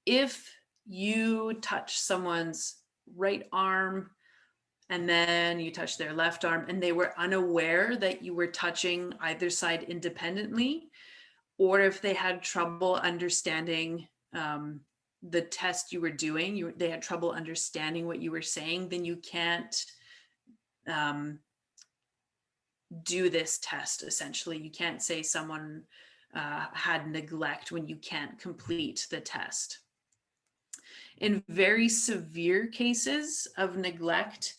If you touch someone's right arm and then you touch their left arm and they were unaware that you were touching either side independently, or if they had trouble understanding the test you were doing, they had trouble understanding what you were saying, then you can't do this test. Essentially, you can't say someone had neglect when you can't complete the test. In very severe cases of neglect,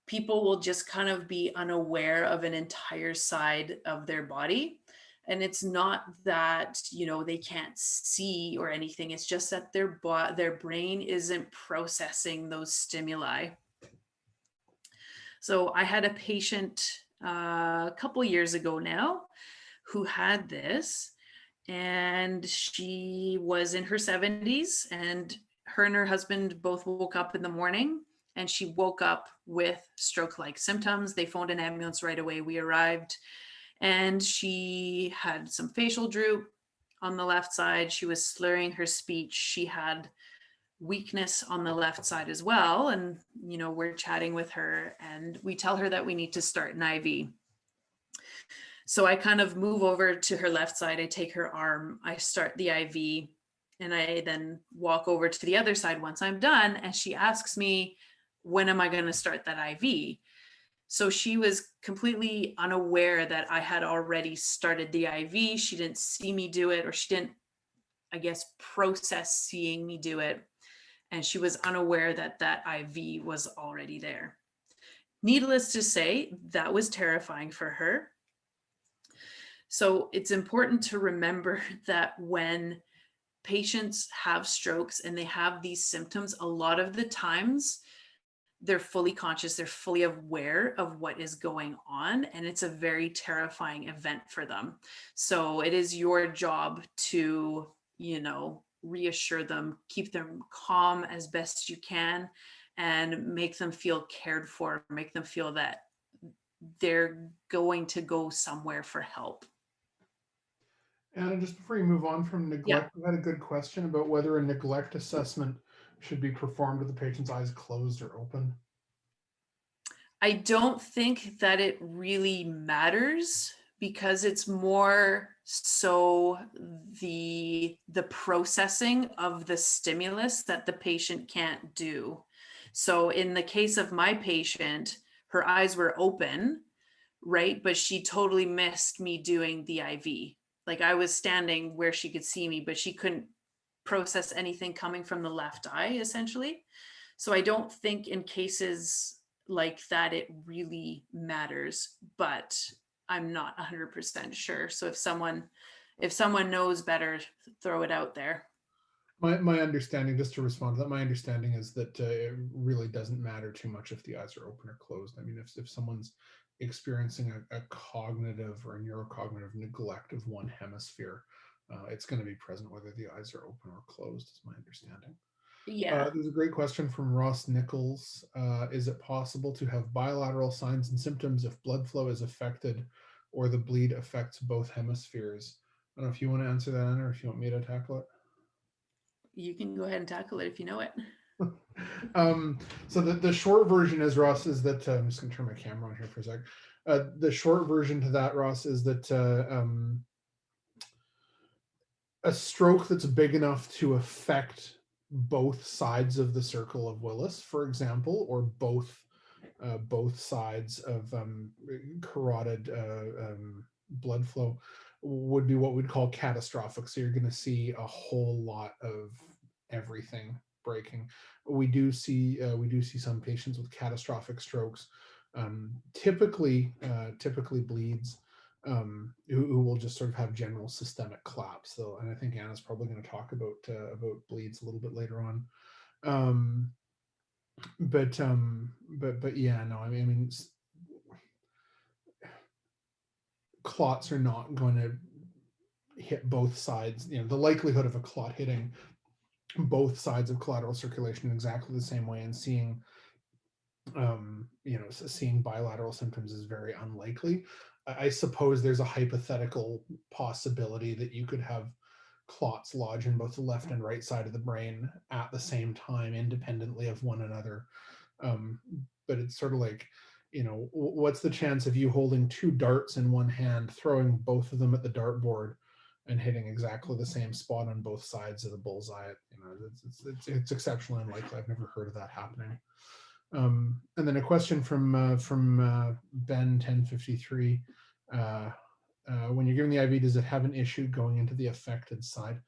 people will just kind of be unaware of an entire side of their body. And it's not that, you know, they can't see or anything. It's just that their brain isn't processing those stimuli. So I had a patient a couple years ago now who had this, and she was in her 70s, and her husband both woke up in the morning, and she woke up with stroke-like symptoms. They phoned an ambulance right away. We arrived, and she had some facial droop on the left side. She was slurring her speech. She had weakness on the left side as well. And, you know, we're chatting with her and we tell her that we need to start an IV. So I kind of move over to her left side. I take her arm, I start the IV, and I then walk over to the other side once I'm done. And she asks me, when am I going to start that IV? So she was completely unaware that I had already started the IV. She didn't see me do it, or she didn't, I guess, process seeing me do it. And she was unaware that that IV was already there. Needless to say, that was terrifying for her. So it's important to remember that when patients have strokes and they have these symptoms, a lot of the times they're fully conscious, they're fully aware of what is going on, and it's a very terrifying event for them. So it is your job to, you know, reassure them, keep them calm as best you can, and make them feel cared for, make them feel that they're going to go somewhere for help. Anna, just before you move on from neglect, I had a good question about whether a neglect assessment should be performed with the patient's eyes closed or open. I don't think that it really matters, because it's more so the processing of the stimulus that the patient can't do. So in the case of my patient, her eyes were open, right? But she totally missed me doing the IV. Like, I was standing where she could see me, but she couldn't process anything coming from the left eye, essentially. So I don't think in cases like that it really matters, but I'm not 100% sure. So if someone knows better, throw it out there. My understanding, just to respond to that, my understanding is that it really doesn't matter too much if the eyes are open or closed. I mean, if someone's experiencing a cognitive or a neurocognitive neglect of one hemisphere, it's going to be present whether the eyes are open or closed, is my understanding. Yeah. There's a great question from Ross Nichols. Is it possible to have bilateral signs and symptoms if blood flow is affected or the bleed affects both hemispheres? I don't know if you want to answer that, Anna, or if you want me to tackle it. You can go ahead and tackle it if you know it. So the short version is, Ross, is that I'm just going to turn my camera on here for a sec. The short version to that, Ross, is that a stroke that's big enough to affect both sides of the Circle of Willis, for example, or both sides of carotid blood flow, would be what we'd call catastrophic. So you're going to see a whole lot of everything breaking. We do see some patients with catastrophic strokes, typically bleeds, who will just sort of have general systemic collapse. So, and I think Anna's probably going to talk about bleeds a little bit later on. But yeah, no, I mean, clots are not going to hit both sides. You know, the likelihood of a clot hitting both sides of collateral circulation in exactly the same way and seeing you know, seeing bilateral symptoms is very unlikely. I suppose there's a hypothetical possibility that you could have clots lodge in both the left and right side of the brain at the same time, independently of one another. But it's sort of like, you know, what's the chance of you holding two darts in one hand, throwing both of them at the dartboard, and hitting exactly the same spot on both sides of the bullseye? You know, it's exceptionally unlikely. I've never heard of that happening. And then a question from Ben 1053. When you're giving the IV, does it have an issue going into the affected side?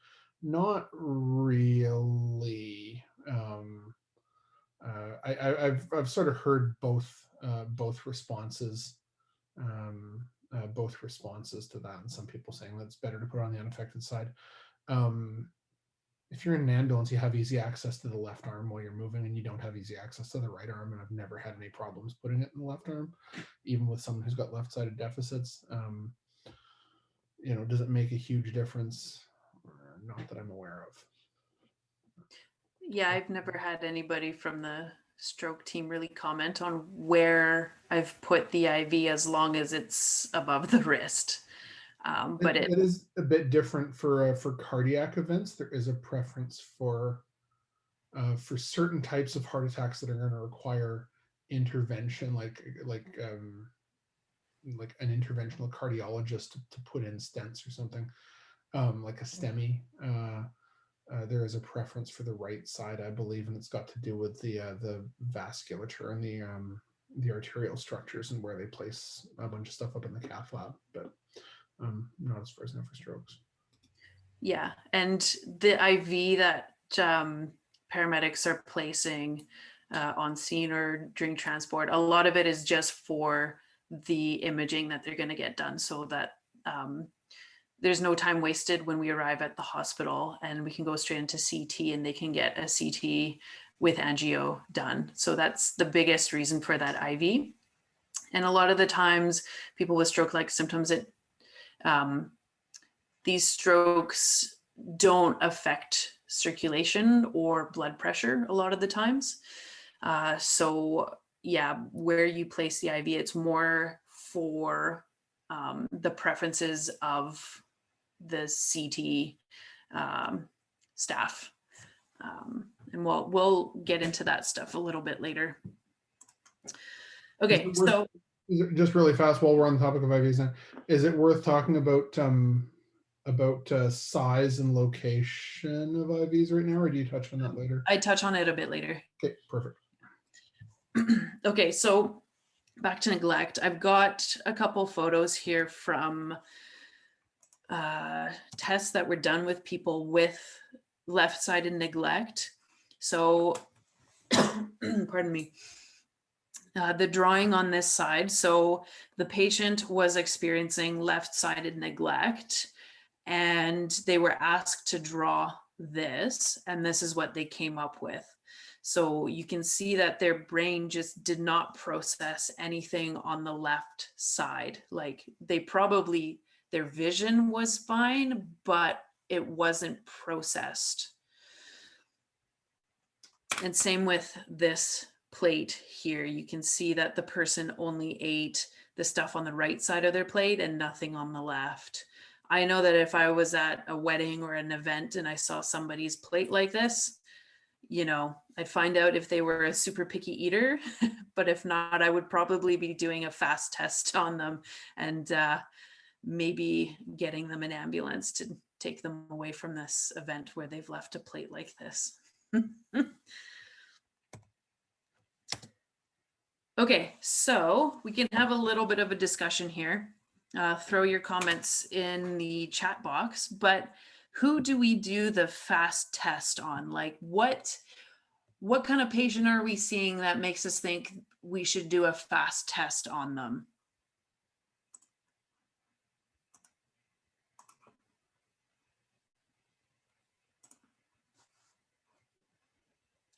Not really. I've sort of heard both responses, both responses to that, and some people saying that it's better to put it on the unaffected side. If you're in an ambulance, you have easy access to the left arm while you're moving, and you don't have easy access to the right arm. And I've never had any problems putting it in the left arm, even with someone who's got left-sided deficits. You know, does it make a huge difference? Not that I'm aware of. Yeah, I've never had anybody from the stroke team really comment on where I've put the IV as long as it's above the wrist. But it is a bit different for cardiac events. There is a preference for certain types of heart attacks that are going to require intervention, like an interventional cardiologist to put in stents or something, like a STEMI. There is a preference for the right side, I believe, and it's got to do with the vasculature and the arterial structures and where they place a bunch of stuff up in the cath lab, but not as far as I know for strokes. yeah, and the IV that paramedics are placing on scene or during transport, a lot of it is just for the imaging that they're going to get done, so that there's no time wasted when we arrive at the hospital, and we can go straight into CT, and they can get a CT with angio done. So that's the biggest reason for that IV. And a lot of the times people with stroke-like symptoms, these strokes don't affect circulation or blood pressure a lot of the times. So yeah, where you place the IV, it's more for the preferences of the CT staff. And we'll get into that stuff a little bit later. Okay, so just really fast while we're on the topic of IVs now, is it worth talking about size and location of IVs right now, or do you touch on that later? I touch on it a bit later. Okay, perfect. Okay, so back to neglect. I've got a couple photos here from tests that were done with people with left-sided neglect. So, pardon me. The drawing on this side, so the patient was experiencing left-sided neglect, and they were asked to draw this, and this is what they came up with. So you can see that their brain just did not process anything on the left side. Like their vision was fine, but it wasn't processed. And same with this plate here. You can see that the person only ate the stuff on the right side of their plate and nothing on the left. I know that if I was at a wedding or an event and I saw somebody's plate like this, you know, I'd find out if they were a super picky eater, but if not, I would probably be doing a fast test on them and maybe getting them an ambulance to take them away from this event where they've left a plate like this. Okay, so we can have a little bit of a discussion here. Throw your comments in the chat box, but who do we do the fast test on? Like what kind of patient are we seeing that makes us think we should do a fast test on them?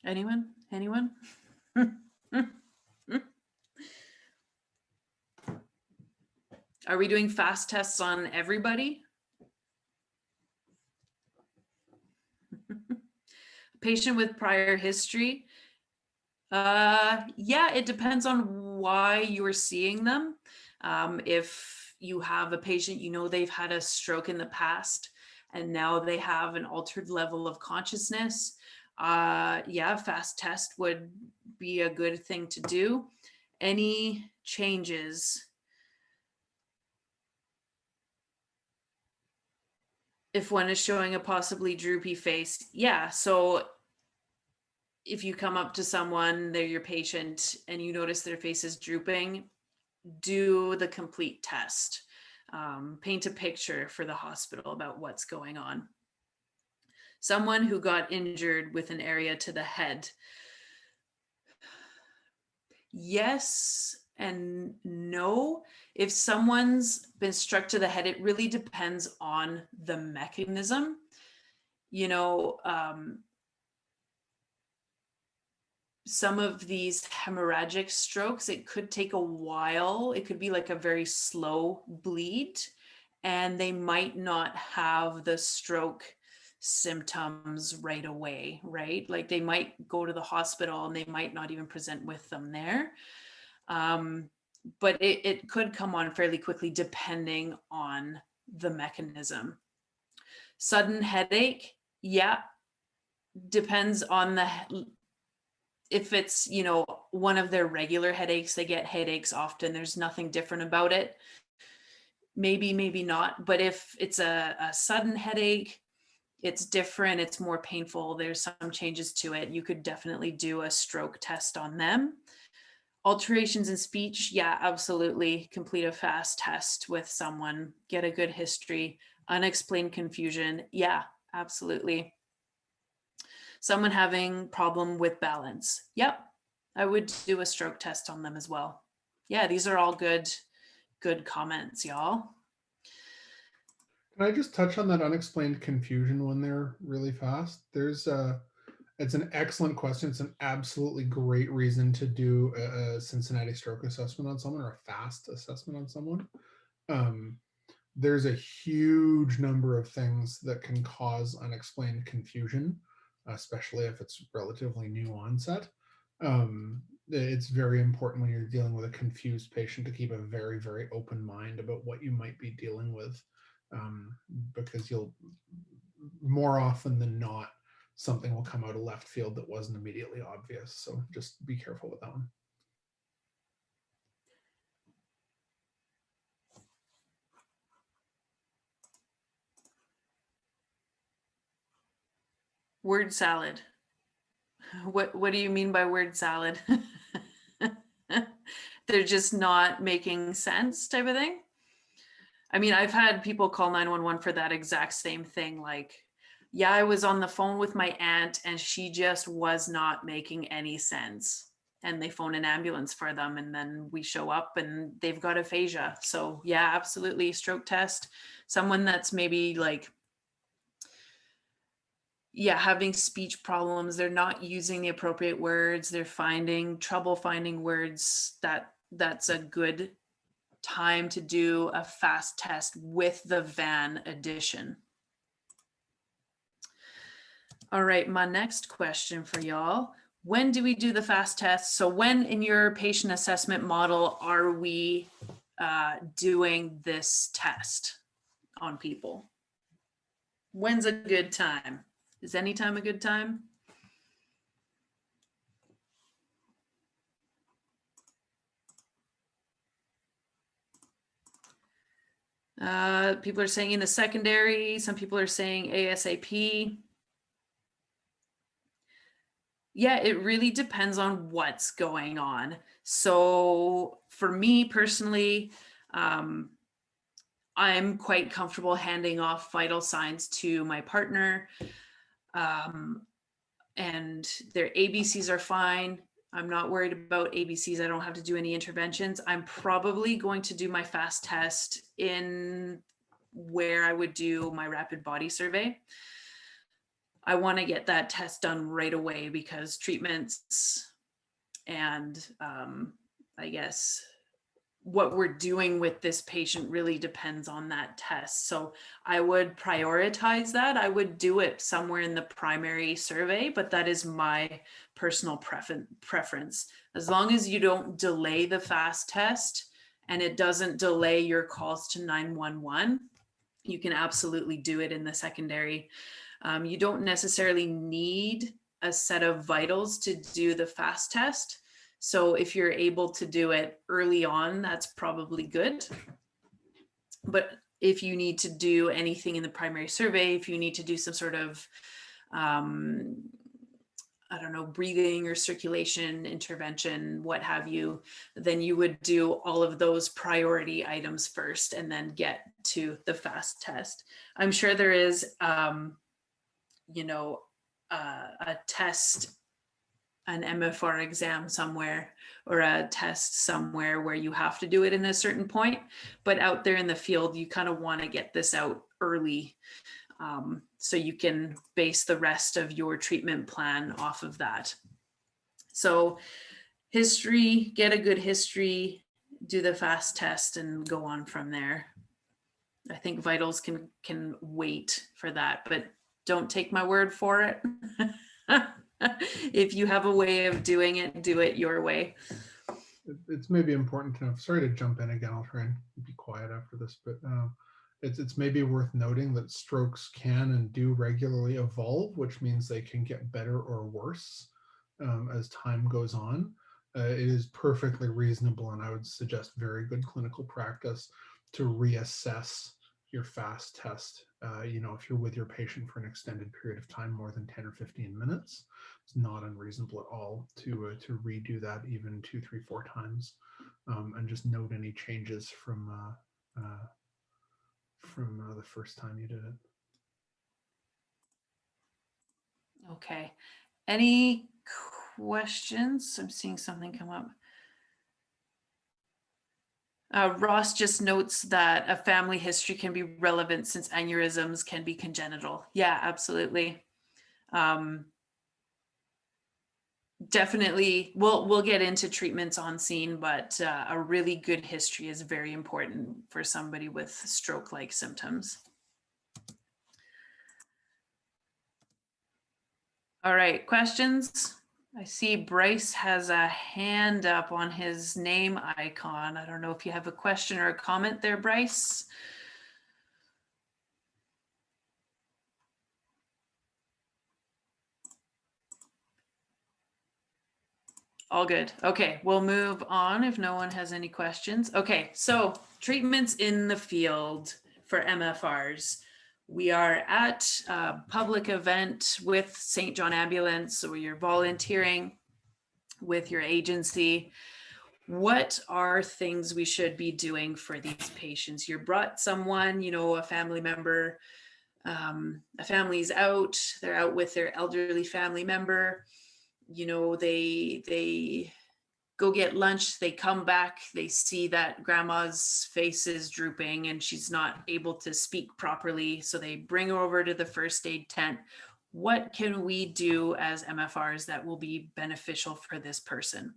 Anyone? Are we doing fast tests on everybody? Patient with prior history. Yeah, it depends on why you're seeing them. If you have a patient, you know they've had a stroke in the past and now they have an altered level of consciousness, yeah, fast test would be a good thing to do. Any changes, if one is showing a possibly droopy face, yeah, so if you come up to someone, they're your patient, and you notice their face is drooping, do the complete test. Paint a picture for the hospital about what's going on. Someone who got injured with an area to the head. Yes and no. If someone's been struck to the head, it really depends on the mechanism. You know, some of these hemorrhagic strokes, it could take a while. It could be like a very slow bleed, and they might not have the stroke symptoms right away, right? Like they might go to the hospital and they might not even present with them there. But it could come on fairly quickly depending on the mechanism. Sudden headache, yeah, depends on if it's, you know, one of their regular headaches, they get headaches often, there's nothing different about it. Maybe, maybe not. But if it's a sudden headache, it's different, it's more painful, there's some changes to it, you could definitely do a stroke test on them. Alterations in speech, yeah, absolutely. Complete a fast test with someone, get a good history. Unexplained confusion, yeah, absolutely. Someone having problem with balance, yep, I would do a stroke test on them as well. Yeah, these are all good comments, y'all. Can I just touch on that unexplained confusion one there really fast? It's an excellent question. It's an absolutely great reason to do a Cincinnati stroke assessment on someone, or a fast assessment on someone. There's a huge number of things that can cause unexplained confusion, especially if it's relatively new onset. It's very important when you're dealing with a confused patient to keep a very, very open mind about what you might be dealing with, because you'll, more often than not, something will come out of left field that wasn't immediately obvious. So just be careful with that one. Word salad. What do you mean by word salad? They're just not making sense type of thing. I mean, I've had people call 911 for that exact same thing. Like, yeah, I was on the phone with my aunt and she just was not making any sense. And they phone an ambulance for them, and then we show up and they've got aphasia. So yeah, absolutely, stroke test. Someone that's maybe like, yeah, having speech problems, they're not using the appropriate words, they're finding trouble finding words, that's a good time to do a fast test with the VAN addition. All right, my next question for y'all. When do we do the fast test? So when in your patient assessment model are we doing this test on people? When's a good time? Is any time a good time? People are saying in the secondary, some people are saying ASAP. Yeah, it really depends on what's going on. So for me personally, I'm quite comfortable handing off vital signs to my partner, and their ABCs are fine. I'm not worried about ABCs. I don't have to do any interventions. I'm probably going to do my fast test in where I would do my rapid body survey. I want to get that test done right away because treatments and I guess what we're doing with this patient really depends on that test. So I would prioritize that. I would do it somewhere in the primary survey, but that is my personal preference. As long as you don't delay the fast test and it doesn't delay your calls to 911, you can absolutely do it in the secondary. You don't necessarily need a set of vitals to do the fast test. So if you're able to do it early on, that's probably good. But if you need to do anything in the primary survey, if you need to do some sort of, I don't know, breathing or circulation intervention, what have you, then you would do all of those priority items first and then get to the fast test. I'm sure there is, you know, a test, an MFR exam somewhere, or a test somewhere where you have to do it in a certain point, but out there in the field, you kind of want to get this out early, so you can base the rest of your treatment plan off of that. So history, get a good history, do the fast test, and go on from there. I think vitals can wait for that, but don't take my word for it. If you have a way of doing it, do it your way. It's maybe important to know. Sorry to jump in again. I'll try and be quiet after this, but it's maybe worth noting that strokes can and do regularly evolve, which means they can get better or worse as time goes on. It is perfectly reasonable, and I would suggest very good clinical practice to reassess your fast test. You know, if you're with your patient for an extended period of time, more than 10 or 15 minutes, it's not unreasonable at all to redo that even 2, 3, 4 times, and just note any changes from the first time you did it. Okay. Any questions? I'm seeing something come up. Ross just notes that a family history can be relevant since aneurysms can be congenital. Yeah, absolutely. Definitely, we'll get into treatments on scene, but a really good history is very important for somebody with stroke-like symptoms. All right, questions? I see Bryce has a hand up on his name icon. I don't know if you have a question or a comment there, Bryce. All good. Okay, we'll move on if no one has any questions. Okay, so treatments in the field for MFRs. We are at a public event with St. John Ambulance, so you're volunteering with your agency. What are things we should be doing for these patients? You brought someone, you know, a family member, a family's out, they're out with their elderly family member. You know, they go get lunch, they come back, they see that grandma's face is drooping and she's not able to speak properly. So they bring her over to the first aid tent. What can we do as MFRs that will be beneficial for this person?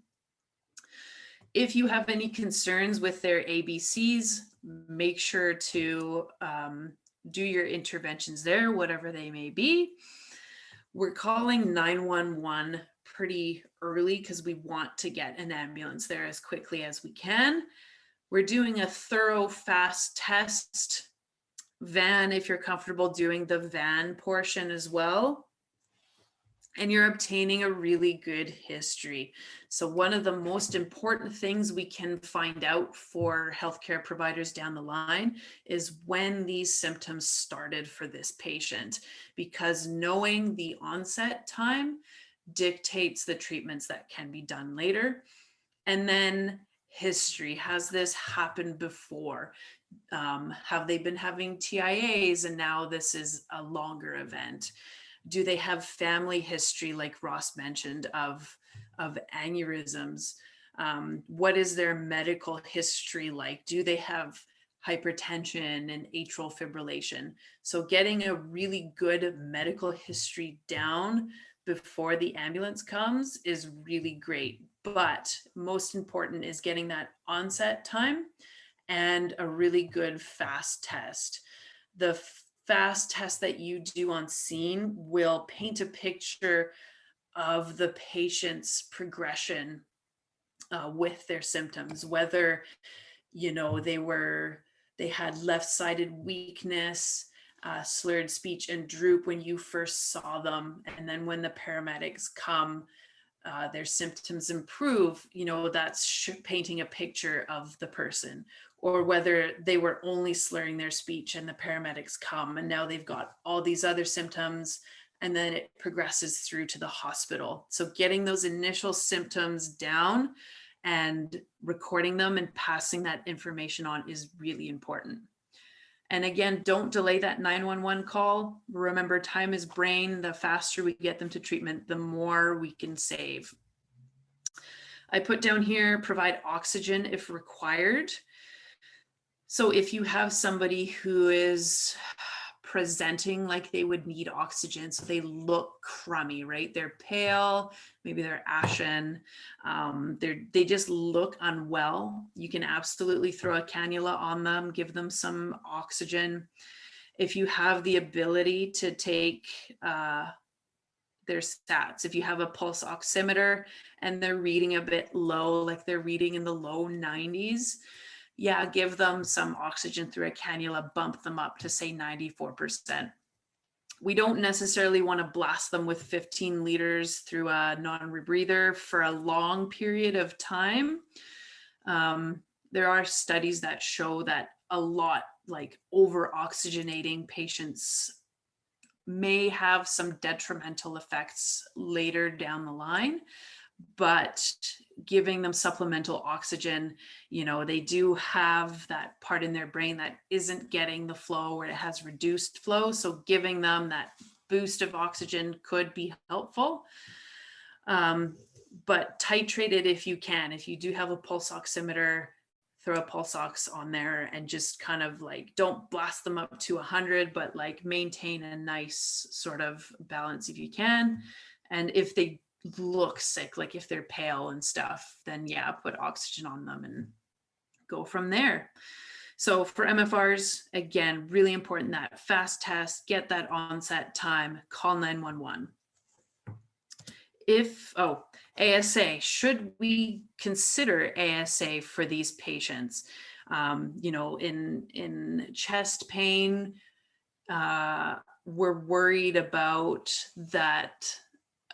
If you have any concerns with their ABCs, make sure to do your interventions there, whatever they may be. We're calling 911 pretty early because we want to get an ambulance there as quickly as we can. We're doing a thorough fast test. VAN, if you're comfortable doing the VAN portion as well. And you're obtaining a really good history. So one of the most important things we can find out for healthcare providers down the line is when these symptoms started for this patient, because knowing the onset time dictates the treatments that can be done later. And then history, has this happened before? Have they been having TIAs and now this is a longer event? Do they have family history, like Ross mentioned, of aneurysms? What is their medical history like? Do they have hypertension and atrial fibrillation? So getting a really good medical history down before the ambulance comes is really great. But most important is getting that onset time and a really good fast test. The fast test that you do on scene will paint a picture of the patient's progression with their symptoms, whether, you know, they had left-sided weakness, slurred speech and droop when you first saw them. And then when the paramedics come, their symptoms improve, you know, that's painting a picture of the person. Or whether they were only slurring their speech and the paramedics come and now they've got all these other symptoms, and then it progresses through to the hospital. So getting those initial symptoms down and recording them and passing that information on is really important. And again, don't delay that 911 call. Remember, time is brain. The faster we get them to treatment, the more we can save. I put down here, provide oxygen if required. So if you have somebody who is presenting like they would need oxygen, so they look crummy, right? They're pale, maybe they're ashen, they just look unwell. You can absolutely throw a cannula on them, give them some oxygen. If you have the ability to take their stats, if you have a pulse oximeter and they're reading a bit low, like they're reading in the low 90s, yeah, give them some oxygen through a cannula, bump them up to say 94%. We don't necessarily want to blast them with 15 liters through a non-rebreather for a long period of time. There are studies that show that a lot, like over-oxygenating patients may have some detrimental effects later down the line, but giving them supplemental oxygen, you know, they do have that part in their brain that isn't getting the flow or it has reduced flow. So giving them that boost of oxygen could be helpful. But titrate it if you can. If you do have a pulse oximeter, throw a pulse ox on there and just kind of like, don't blast them up to 100, but like maintain a nice sort of balance if you can. And if they look sick, like if they're pale and stuff, then yeah, put oxygen on them and go from there. So for MFRs, again, really important that fast test, get that onset time, call 911. ASA, should we consider ASA for these patients? You know, in chest pain, we're worried about that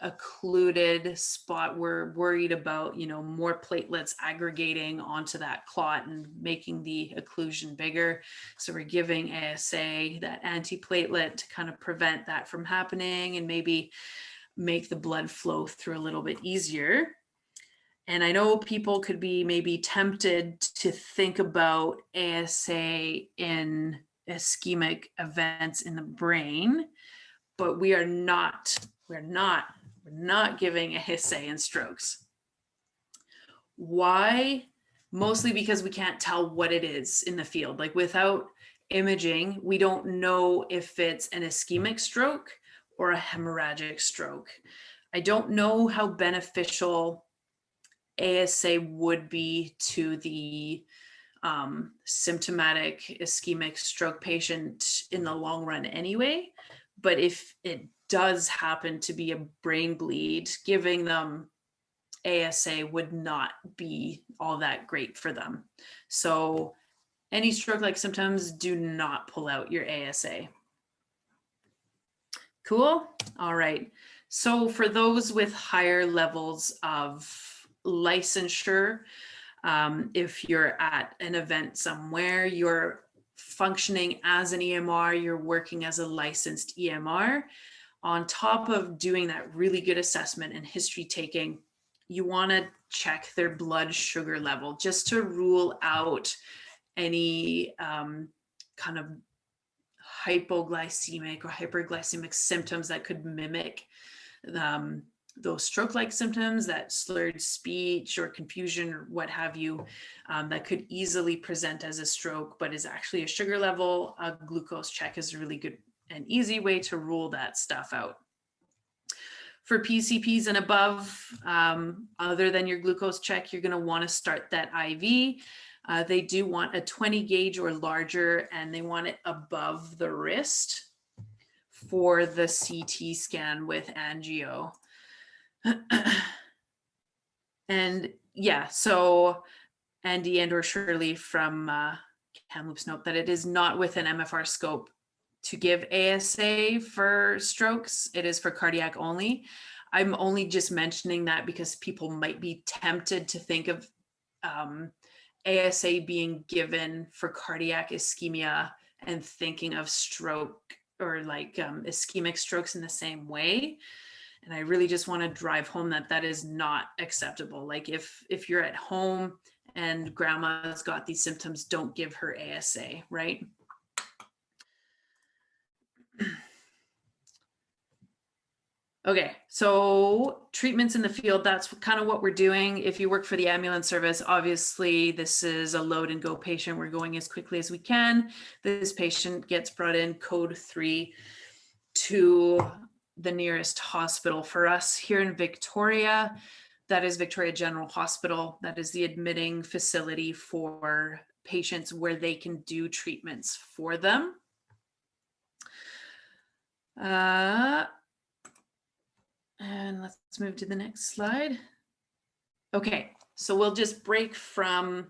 occluded spot. We're worried about, you know, more platelets aggregating onto that clot and making the occlusion bigger. So we're giving ASA, that antiplatelet, to kind of prevent that from happening and maybe make the blood flow through a little bit easier. And I know people could be maybe tempted to think about ASA in ischemic events in the brain, but we're not giving ASA in strokes. Why? Mostly because we can't tell what it is in the field. Like without imaging, we don't know if it's an ischemic stroke or a hemorrhagic stroke. I don't know how beneficial ASA would be to the symptomatic ischemic stroke patient in the long run anyway. But if it does happen to be a brain bleed, giving them ASA would not be all that great for them. So any stroke-like symptoms, do not pull out your ASA. Cool. All right. So for those with higher levels of licensure, if you're at an event somewhere, you're functioning as an EMR, you're working as a licensed EMR, on top of doing that really good assessment and history taking, you want to check their blood sugar level just to rule out any kind of hypoglycemic or hyperglycemic symptoms that could mimic those stroke-like symptoms, that slurred speech or confusion or what have you, that could easily present as a stroke, but is actually a sugar level. A glucose check is a really good and easy way to rule that stuff out. For PCPs and above, other than your glucose check, you're going to want to start that IV. They do want a 20 gauge or larger, and they want it above the wrist for the CT scan with angio. And yeah, so Andy and or Shirley from Kamloops note that it is not within MFR scope to give ASA for strokes. It is for cardiac only. I'm only just mentioning that because people might be tempted to think of ASA being given for cardiac ischemia and thinking of stroke or like ischemic strokes in the same way. And I really just want to drive home that that is not acceptable. Like if you're at home and grandma's got these symptoms, don't give her ASA, right? Okay, so treatments in the field, that's kind of what we're doing. If you work for the ambulance service, obviously this is a load and go patient. We're going as quickly as we can. This patient gets brought in code 3 to the nearest hospital. For us here in Victoria, that is Victoria General Hospital. That is the admitting facility for patients where they can do treatments for them. And let's move to the next slide. Okay, so we'll just break from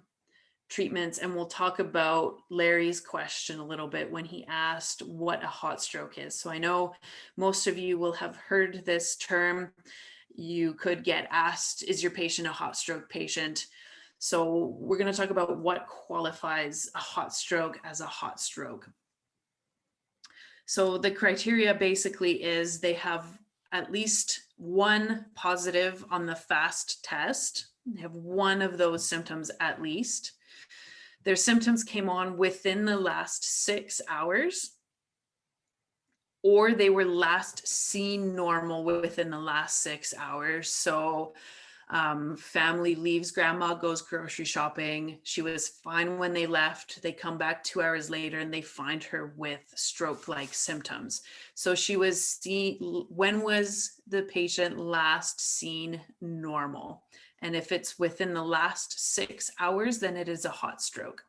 treatments and we'll talk about Larry's question a little bit when he asked what a hot stroke is. So I know most of you will have heard this term. You could get asked, is your patient a hot stroke patient? So we're going to talk about what qualifies a hot stroke as a hot stroke. So the criteria basically is they have at least one positive on the FAST test. They have one of those symptoms at least. Their symptoms came on within the last 6 hours, or they were last seen normal within the last 6 hours. So family leaves, grandma goes grocery shopping. She was fine when they left. They come back 2 hours later and they find her with stroke-like symptoms. So she was seen, when was the patient last seen normal? And if it's within the last 6 hours, then it is a hot stroke.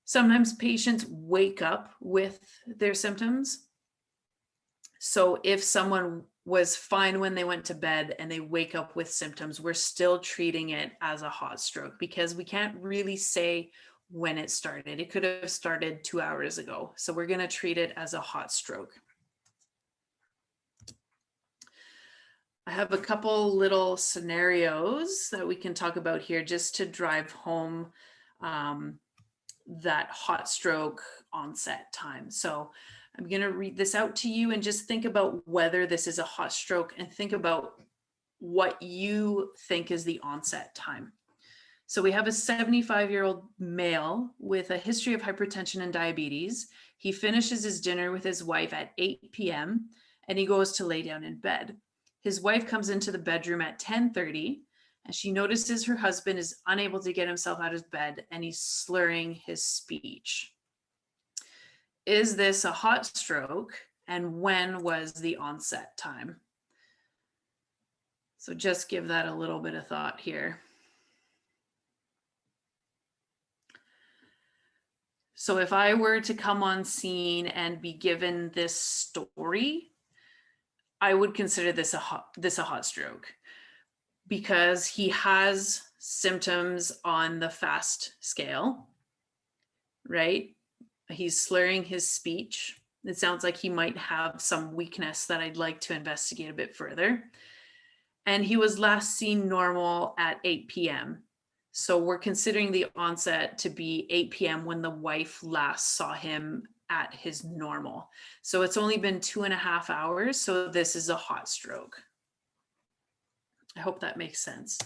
Sometimes patients wake up with their symptoms. So if someone was fine when they went to bed and they wake up with symptoms, we're still treating it as a hot stroke because we can't really say when it started. It could have started 2 hours ago. So we're going to treat it as a hot stroke. I have a couple little scenarios that we can talk about here just to drive home that hot stroke onset time. So I'm going to read this out to you and just think about whether this is a hot stroke and think about what you think is the onset time. So we have a 75-year-old male with a history of hypertension and diabetes. He finishes his dinner with his wife at 8 p.m. and he goes to lay down in bed. His wife comes into the bedroom at 10:30 and she notices her husband is unable to get himself out of bed and he's slurring his speech. Is this a hot stroke and when was the onset time? So just give that a little bit of thought here. So if I were to come on scene and be given this story, I would consider this a hot stroke because he has symptoms on the FAST scale, right? He's slurring his speech. It sounds like he might have some weakness that I'd like to investigate a bit further. And he was last seen normal at 8 p.m. So we're considering the onset to be 8 p.m. when the wife last saw him at his normal. So it's only been 2.5 hours. So this is a hot stroke. I hope that makes sense.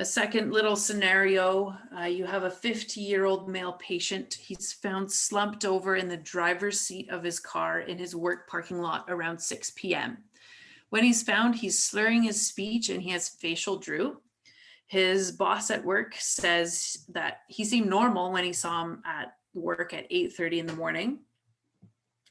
A second little scenario, you have a 50-year-old male patient. He's found slumped over in the driver's seat of his car in his work parking lot around 6 p.m. When he's found, he's slurring his speech and he has facial droop. His boss at work says that he seemed normal when he saw him at work at 8:30 in the morning.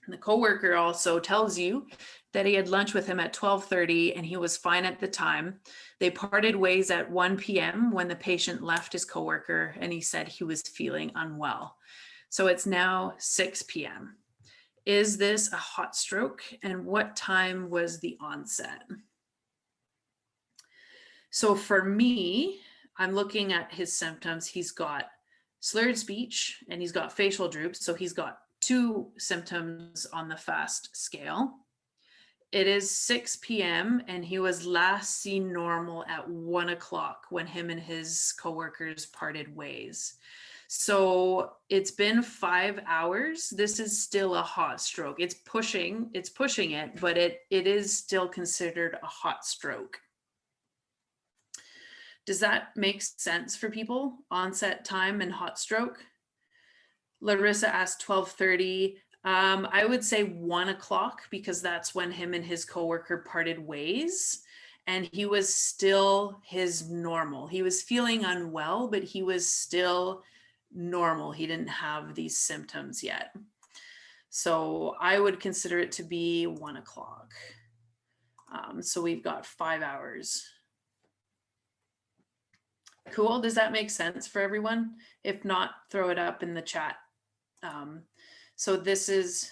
And the coworker also tells you that he had lunch with him at 12:30 and he was fine at the time. They parted ways at 1 p.m. when the patient left his coworker and he said he was feeling unwell. So it's now 6 p.m. Is this a hot stroke, and what time was the onset? So for me, I'm looking at his symptoms. He's got slurred speech and he's got facial droop. So he's got 2 symptoms on the FAST scale. It is 6 p.m. and he was last seen normal at 1 o'clock when him and his coworkers parted ways. So it's been 5 hours. This is still a hot stroke. It's pushing it, but it is still considered a hot stroke. Does that make sense for people? Onset time and hot stroke? Larissa asked 12:30. I would say 1 o'clock because that's when him and his coworker parted ways. And he was still his normal. He was feeling unwell, but he was still normal. He didn't have these symptoms yet. So I would consider it to be 1 o'clock. So we've got 5 hours. Cool. Does that make sense for everyone? If not, throw it up in the chat. So this is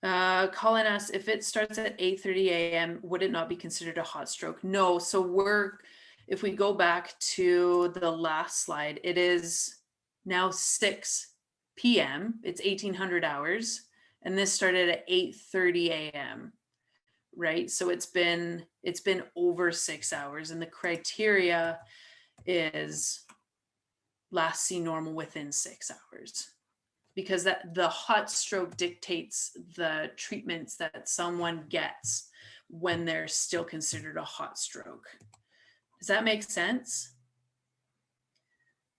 Colin asks, if it starts at 8:30 a.m., would it not be considered a hot stroke? No. So if we go back to the last slide, it is now 6 p.m. It's 1800 hours. And this started at 8:30 a.m. Right? So it's been over 6 hours, and the criteria is last seen normal within 6 hours, because the hot stroke dictates the treatments that someone gets when they're still considered a hot stroke. Does that make sense?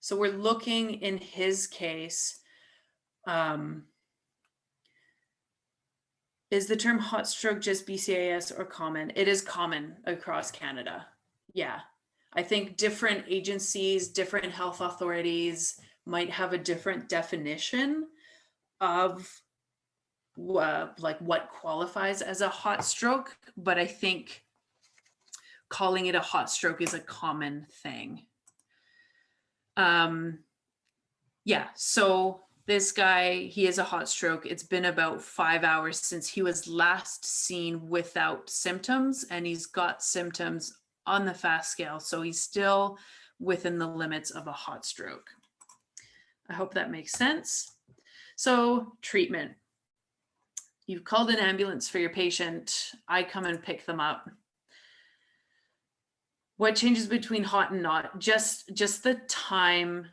So we're looking in his case, is the term hot stroke just BCAS or common? It is common across Canada. Yeah. I think different agencies, different health authorities might have a different definition of like what qualifies as a hot stroke, but I think calling it a hot stroke is a common thing. Yeah, so this guy, he is a hot stroke. It's been about 5 hours since he was last seen without symptoms, and he's got symptoms on the FAST scale. So he's still within the limits of a hot stroke. I hope that makes sense. So treatment. You've called an ambulance for your patient. I come and pick them up. What changes between hot and not? Just the time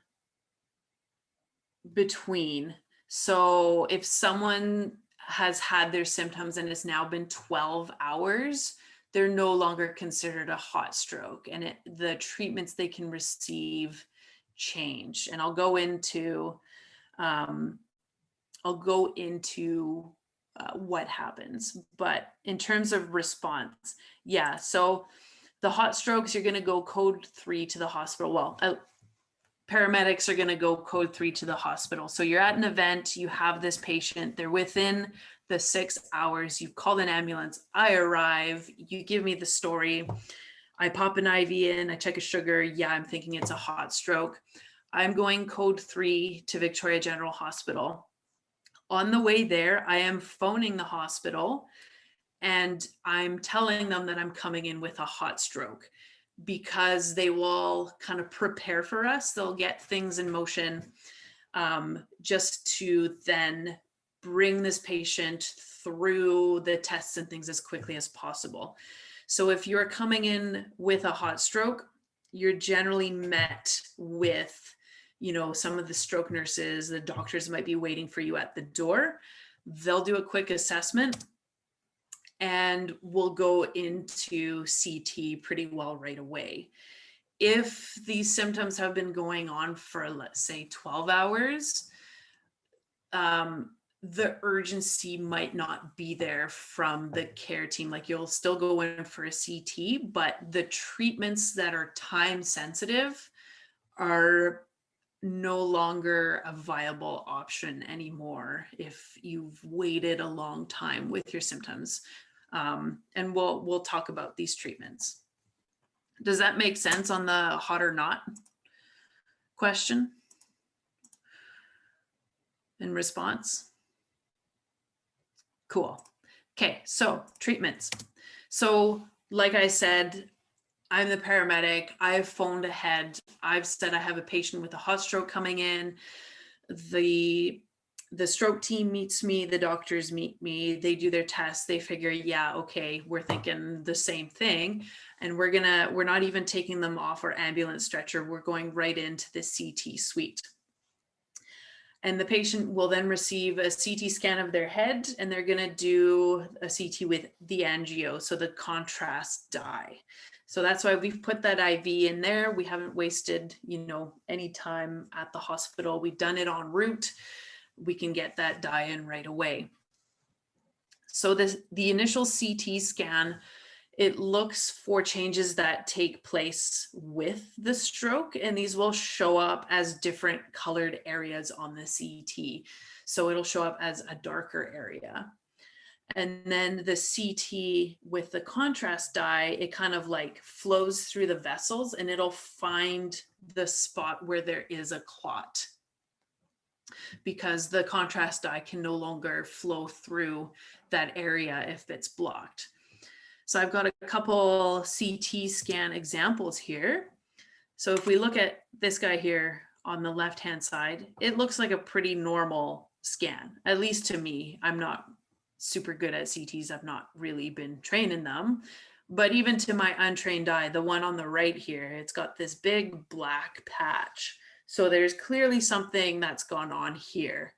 between. So if someone has had their symptoms and it's now been 12 hours, they're no longer considered a hot stroke, and the treatments they can receive change. And I'll go into what happens. But in terms of response, yeah. So the hot strokes, you're going to go code 3 to the hospital. Well, paramedics are going to go code 3 to the hospital. So you're at an event, you have this patient, they're within the 6 hours, you've called an ambulance, I arrive, you give me the story, I pop an IV in, I check a sugar, yeah, I'm thinking it's a hot stroke. I'm going code 3 to Victoria General Hospital. On the way there, I am phoning the hospital and I'm telling them that I'm coming in with a hot stroke, because they will kind of prepare for us. They'll get things in motion just to then bring this patient through the tests and things as quickly as possible. So if you're coming in with a hot stroke, you're generally met with, some of the stroke nurses, the doctors might be waiting for you at the door. They'll do a quick assessment and we'll go into CT pretty well right away. If these symptoms have been going on for, let's say, 12 hours, the urgency might not be there from the care team. Like, you'll still go in for a CT, but the treatments that are time sensitive are no longer a viable option anymore if you've waited a long time with your symptoms. And we'll talk about these treatments. Does that make sense on the hot or not question in response? Cool. Okay, so treatments. So like I said, I'm the paramedic. I've phoned ahead. I've said I have a patient with a hot stroke coming in. The stroke team meets me, the doctors meet me, they do their tests, they figure, yeah, okay, we're thinking the same thing. And we're not even taking them off our ambulance stretcher. We're going right into the CT suite. And the patient will then receive a CT scan of their head, and they're going to do a CT with the angio, so the contrast dye. So that's why we've put that IV in there. We haven't wasted, any time at the hospital. We've done it en route. We can get that dye in right away. So the initial CT scan, it looks for changes that take place with the stroke, and these will show up as different colored areas on the CT. So it'll show up as a darker area. And then the CT with the contrast dye, it kind of like flows through the vessels, and it'll find the spot where there is a clot, because the contrast dye can no longer flow through that area if it's blocked. So I've got a couple CT scan examples here. So if we look at this guy here on the left-hand side, it looks like a pretty normal scan, at least to me. I'm not super good at CTs. I've not really been trained in them. But even to my untrained eye, the one on the right here, it's got this big black patch. So there's clearly something that's gone on here.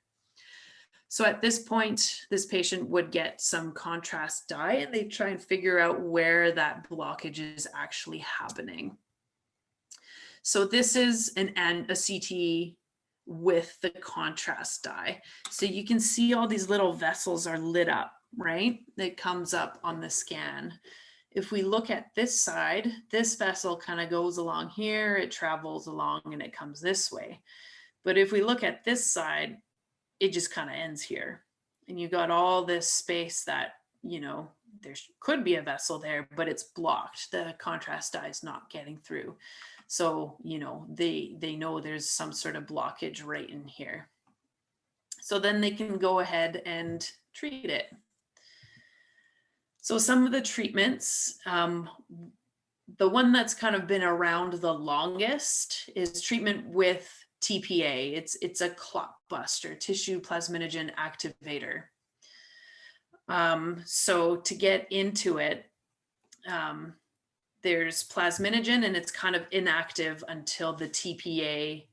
So at this point, this patient would get some contrast dye, and they try and figure out where that blockage is actually happening. So this is a CT with the contrast dye. So you can see all these little vessels are lit up, right? It comes up on the scan. If we look at this side, this vessel kind of goes along here, it travels along, and it comes this way. But if we look at this side, it just kind of ends here. And you got all this space that, there could be a vessel there, but it's blocked. The contrast dye is not getting through. So, they know there's some sort of blockage right in here. So then they can go ahead and treat it. So some of the treatments, the one that's kind of been around the longest is treatment with TPA. It's a clot buster, tissue plasminogen activator. So to get into it, there's plasminogen, and it's kind of inactive until the TPA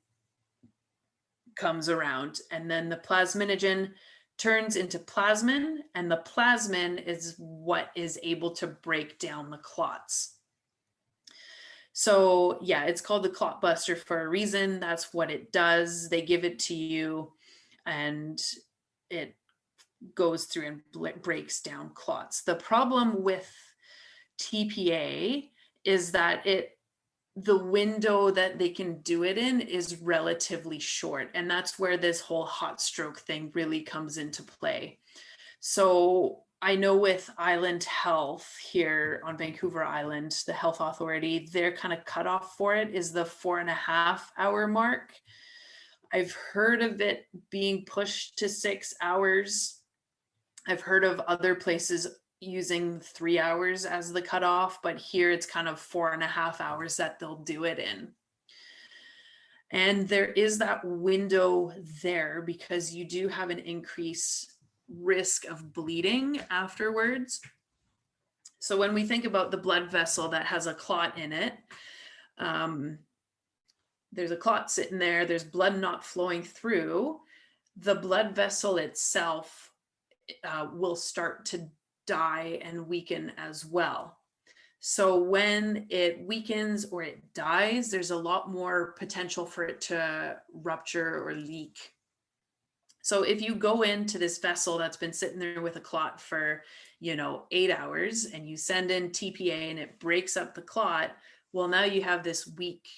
comes around. And then the plasminogen turns into plasmin, and the plasmin is what is able to break down the clots. So yeah, it's called the clot buster for a reason. That's what it does. They give it to you, and it goes through and breaks down clots. The problem with TPA is that the window that they can do it in is relatively short. And that's where this whole hot stroke thing really comes into play. So I know with Island Health here on Vancouver Island, the health authority, their kind of cutoff for it is the 4.5 hour mark. I've heard of it being pushed to 6 hours. I've heard of other places using 3 hours as the cutoff, but here it's kind of 4.5 hours that they'll do it in. And there is that window there because you do have an increased risk of bleeding afterwards. So when we think about the blood vessel that has a clot in it, there's a clot sitting there, there's blood not flowing through, the blood vessel itself will start to die and weaken as well. So when it weakens or it dies, there's a lot more potential for it to rupture or leak. So if you go into this vessel that's been sitting there with a clot for, 8 hours, and you send in TPA and it breaks up the clot, well, now you have this weak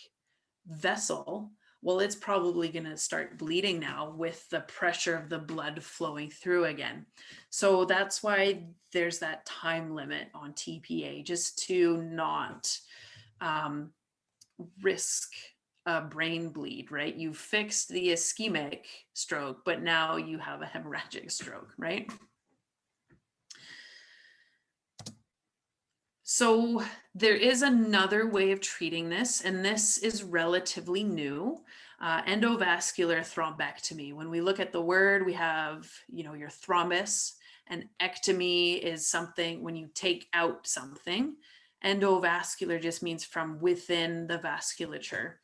vessel. well, it's probably going to start bleeding now with the pressure of the blood flowing through again. So that's why there's that time limit on TPA, just to not risk a brain bleed, right? You fixed the ischemic stroke, but now you have a hemorrhagic stroke, right? So there is another way of treating this, and this is relatively new. Endovascular thrombectomy. When we look at the word, we have, your thrombus, and ectomy is something when you take out something. Endovascular just means from within the vasculature.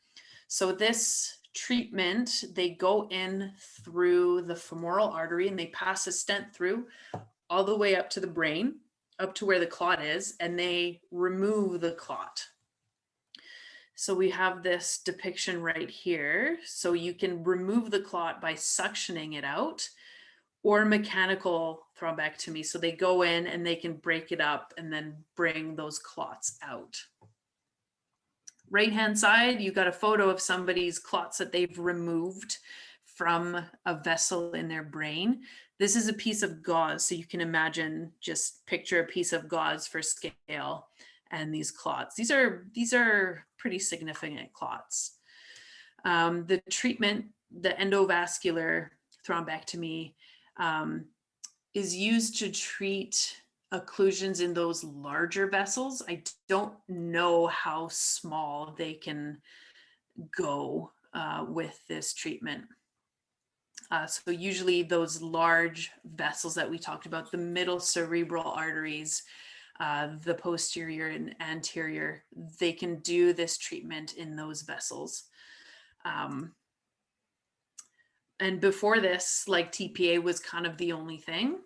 So this treatment, they go in through the femoral artery and they pass a stent through all the way up to the brain, up to where the clot is, and they remove the clot. So we have this depiction right here. So you can remove the clot by suctioning it out, or mechanical thrombectomy. So they go in and they can break it up and then bring those clots out. Right-hand side, you got a photo of somebody's clots that they've removed from a vessel in their brain. This is a piece of gauze, so you can imagine, just picture a piece of gauze for scale and these clots. These are pretty significant clots. The treatment, the endovascular thrombectomy, is used to treat occlusions in those larger vessels. I don't know how small they can go with this treatment. So usually those large vessels that we talked about, the middle cerebral arteries, the posterior and anterior, they can do this treatment in those vessels. And before this, like, TPA was kind of the only thing,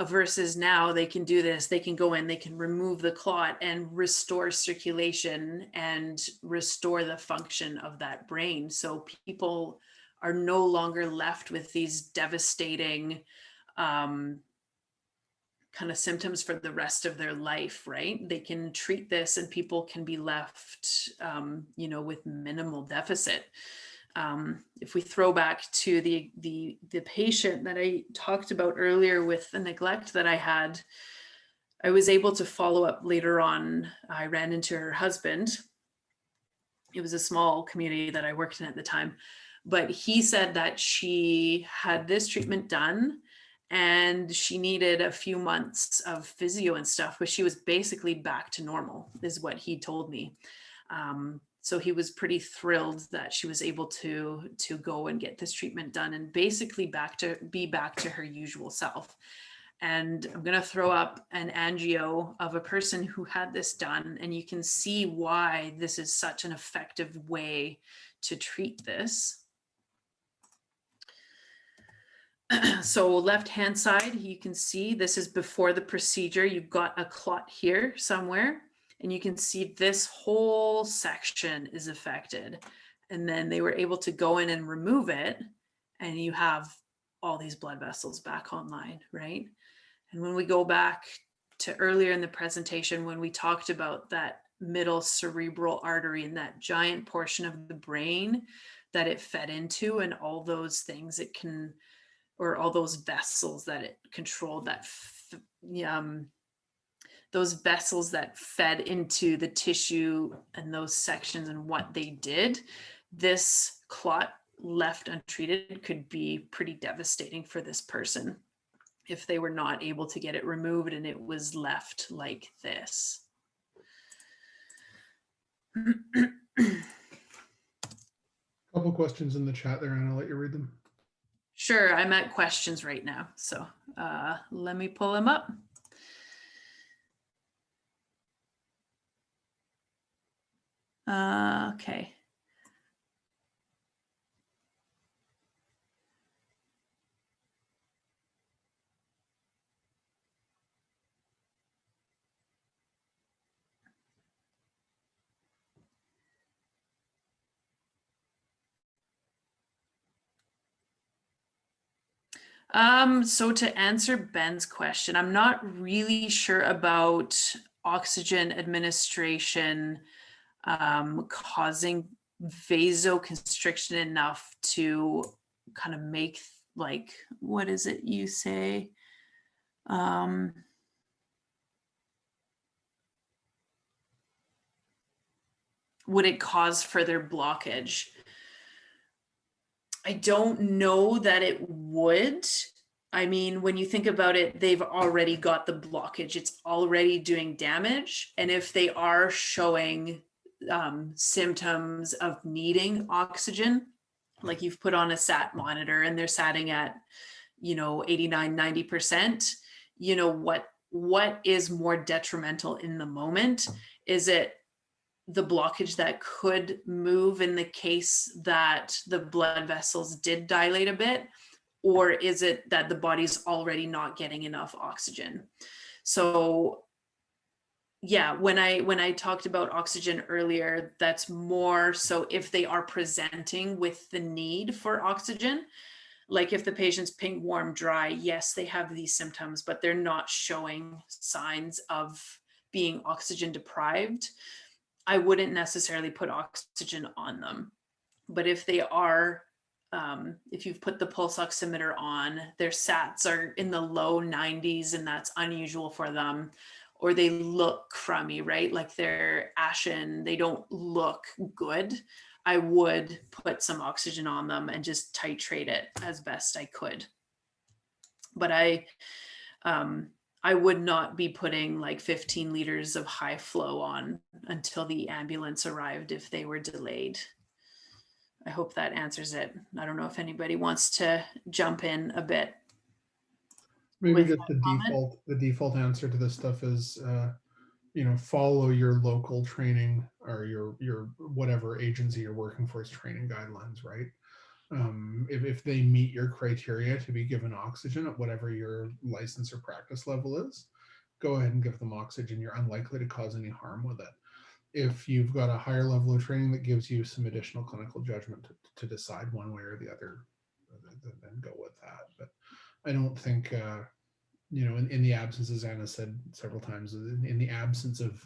versus now they can do this. They can go in, they can remove the clot and restore circulation and restore the function of that brain. So people are no longer left with these devastating kind of symptoms for the rest of their life, right? They can treat this and people can be left, with minimal deficit. If we throw back to the patient that I talked about earlier with the neglect that I had, I was able to follow up later on. I ran into her husband. It was a small community that I worked in at the time, but he said that she had this treatment done and she needed a few months of physio and stuff, but she was basically back to normal, is what he told me. So he was pretty thrilled that she was able to go and get this treatment done and basically be back to her usual self. And I'm going to throw up an angio of a person who had this done, and you can see why this is such an effective way to treat this. So left-hand side, you can see this is before the procedure. You've got a clot here somewhere, and you can see this whole section is affected. And then they were able to go in and remove it, and you have all these blood vessels back online, right? And when we go back to earlier in the presentation, when we talked about that middle cerebral artery and that giant portion of the brain that it fed into, and all those things it can, or all those vessels that it controlled, that those vessels that fed into the tissue and those sections and what they did, this clot left untreated could be pretty devastating for this person if they were not able to get it removed and it was left like this. Couple questions in the chat there, and I'll let you read them. Sure, I'm at questions right now, so let me pull them up. Okay. So to answer Ben's question, I'm not really sure about oxygen administration causing vasoconstriction enough to kind of make, like, what is it you say? Would it cause further blockage? I don't know that it would. I mean, when you think about it, they've already got the blockage. It's already doing damage. And if they are showing symptoms of needing oxygen, like you've put on a SAT monitor and they're satting at, 89, 90%, what is more detrimental in the moment? Is it the blockage that could move in the case that the blood vessels did dilate a bit? Or is it that the body's already not getting enough oxygen? So yeah, when I talked about oxygen earlier, that's more so if they are presenting with the need for oxygen. Like if the patient's pink, warm, dry, yes, they have these symptoms, but they're not showing signs of being oxygen deprived, I wouldn't necessarily put oxygen on them. But if they are, if you've put the pulse oximeter on, their SATs are in the low 90s and that's unusual for them, or they look crummy, right? Like they're ashen, they don't look good, I would put some oxygen on them and just titrate it as best I could. But I would not be putting like 15 liters of high flow on until the ambulance arrived if they were delayed. I hope that answers it. I don't know if anybody wants to jump in a bit. Maybe just the default answer to this stuff is, follow your local training or your whatever agency you're working for is training guidelines, right? If they meet your criteria to be given oxygen at whatever your license or practice level is, go ahead and give them oxygen. You're unlikely to cause any harm with it. If you've got a higher level of training that gives you some additional clinical judgment to decide one way or the other, then go with that. But I don't think, in the absence, as Anna said several times, in the absence of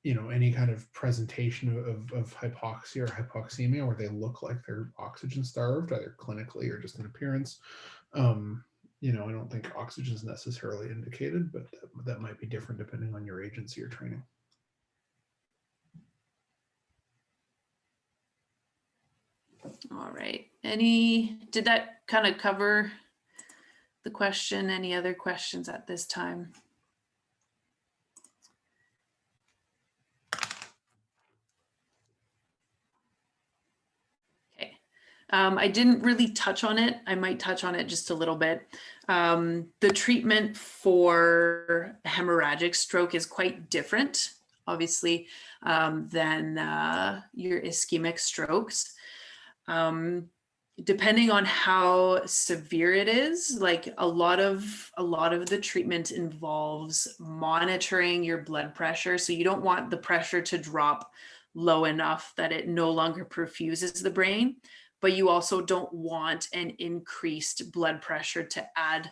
any kind of presentation of hypoxia or hypoxemia where they look like they're oxygen starved, either clinically or just in appearance, I don't think oxygen is necessarily indicated, but that might be different depending on your agency or training. All right. Did that kind of cover the question? Any other questions at this time? I didn't really touch on it. I might touch on it just a little bit. The treatment for hemorrhagic stroke is quite different, obviously, than your ischemic strokes. Depending on how severe it is, like a lot of the treatment involves monitoring your blood pressure. So you don't want the pressure to drop low enough that it no longer perfuses the brain, but you also don't want an increased blood pressure to add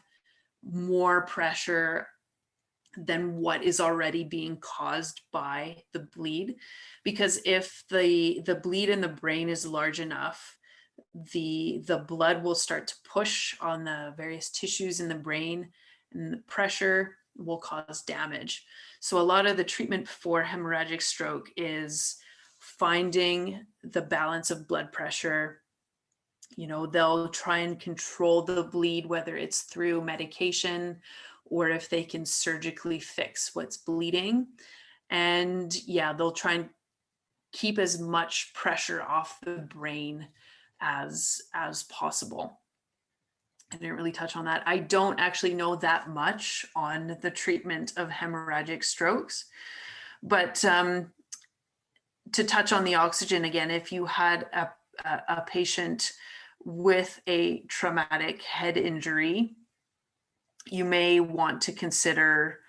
more pressure than what is already being caused by the bleed. Because if the bleed in the brain is large enough, the blood will start to push on the various tissues in the brain, and the pressure will cause damage. So a lot of the treatment for hemorrhagic stroke is finding the balance of blood pressure. They'll try and control the bleed, whether it's through medication or if they can surgically fix what's bleeding. And yeah, they'll try and keep as much pressure off the brain as possible. I didn't really touch on that. I don't actually know that much on the treatment of hemorrhagic strokes, but to touch on the oxygen again, if you had a patient with a traumatic head injury, you may want to consider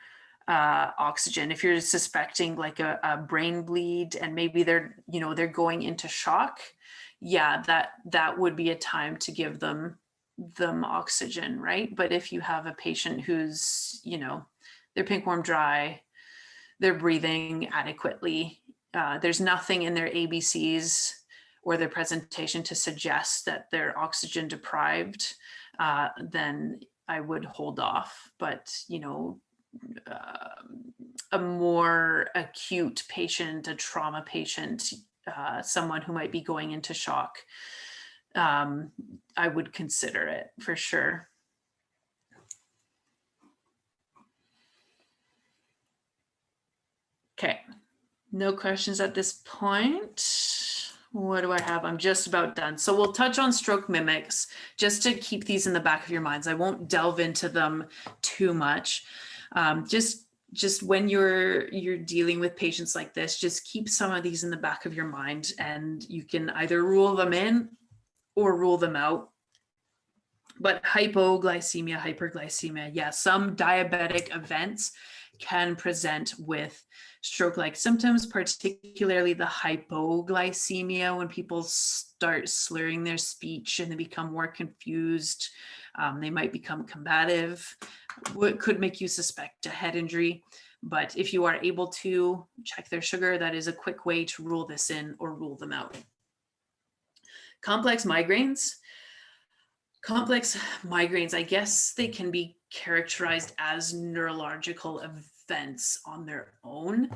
oxygen. If you're suspecting like a brain bleed and maybe they're going into shock, yeah, that would be a time to give them oxygen, right? But if you have a patient who's, they're pink, warm, dry, they're breathing adequately, there's nothing in their ABCs or their presentation to suggest that they're oxygen deprived, then I would hold off. But, you know, a more acute patient, a trauma patient, someone who might be going into shock, I would consider it for sure. Okay, no questions at this point. What do I have? I'm just about done. So we'll touch on stroke mimics just to keep these in the back of your minds. I won't delve into them too much. Just when you're dealing with patients like this, just keep some of these in the back of your mind, and you can either rule them in or rule them out. But hypoglycemia, hyperglycemia, yeah, some diabetic events can present with stroke-like symptoms, particularly the hypoglycemia, when people start slurring their speech and they become more confused. They might become combative, what could make you suspect a head injury. But if you are able to check their sugar, that is a quick way to rule this in or rule them out. Complex migraines. Complex migraines, I guess they can be characterized as neurological events on their own.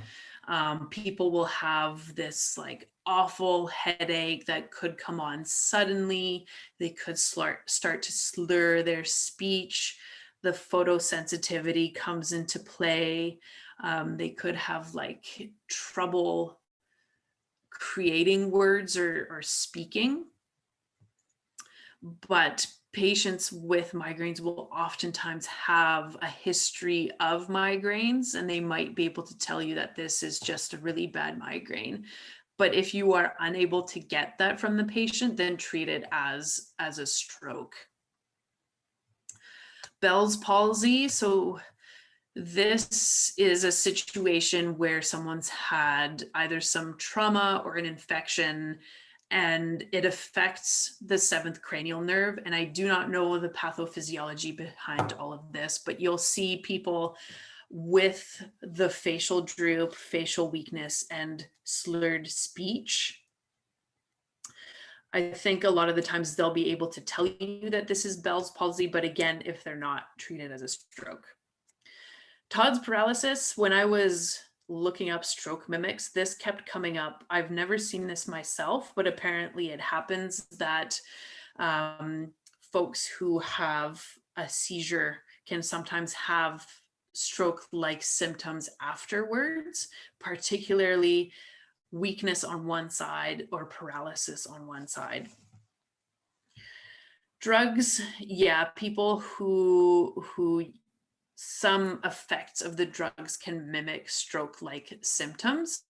People will have this like awful headache that could come on suddenly. They could start to slur their speech. The photosensitivity comes into play. They could have like trouble creating words or speaking. But patients with migraines will oftentimes have a history of migraines, and they might be able to tell you that this is just a really bad migraine. But if you are unable to get that from the patient, then treat it as a stroke. Bell's palsy. So this is a situation where someone's had either some trauma or an infection, and it affects the 7th cranial nerve. And I do not know the pathophysiology behind all of this, but you'll see people with the facial droop, facial weakness, and slurred speech. I think a lot of the times they'll be able to tell you that this is Bell's palsy, but again, if they're not, treat it as a stroke. Todd's paralysis, when I was looking up stroke mimics, this kept coming up. I've never seen this myself, but apparently it happens that folks who have a seizure can sometimes have stroke-like symptoms afterwards, particularly weakness on one side or paralysis on one side. Drugs, yeah, people who some effects of the drugs can mimic stroke-like symptoms.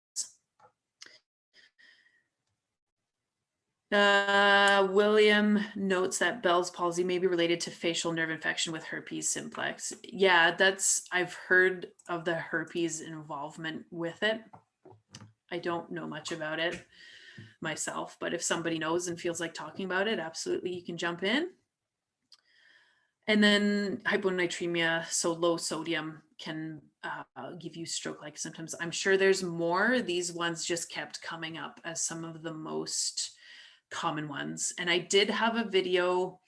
William notes that Bell's palsy may be related to facial nerve infection with herpes simplex. Yeah, I've heard of the herpes involvement with it. I don't know much about it myself, but if somebody knows and feels like talking about it, absolutely, you can jump in. And then hyponatremia, so low sodium, can give you stroke-like symptoms. I'm sure there's more. These ones just kept coming up as some of the most common ones. And I did have a video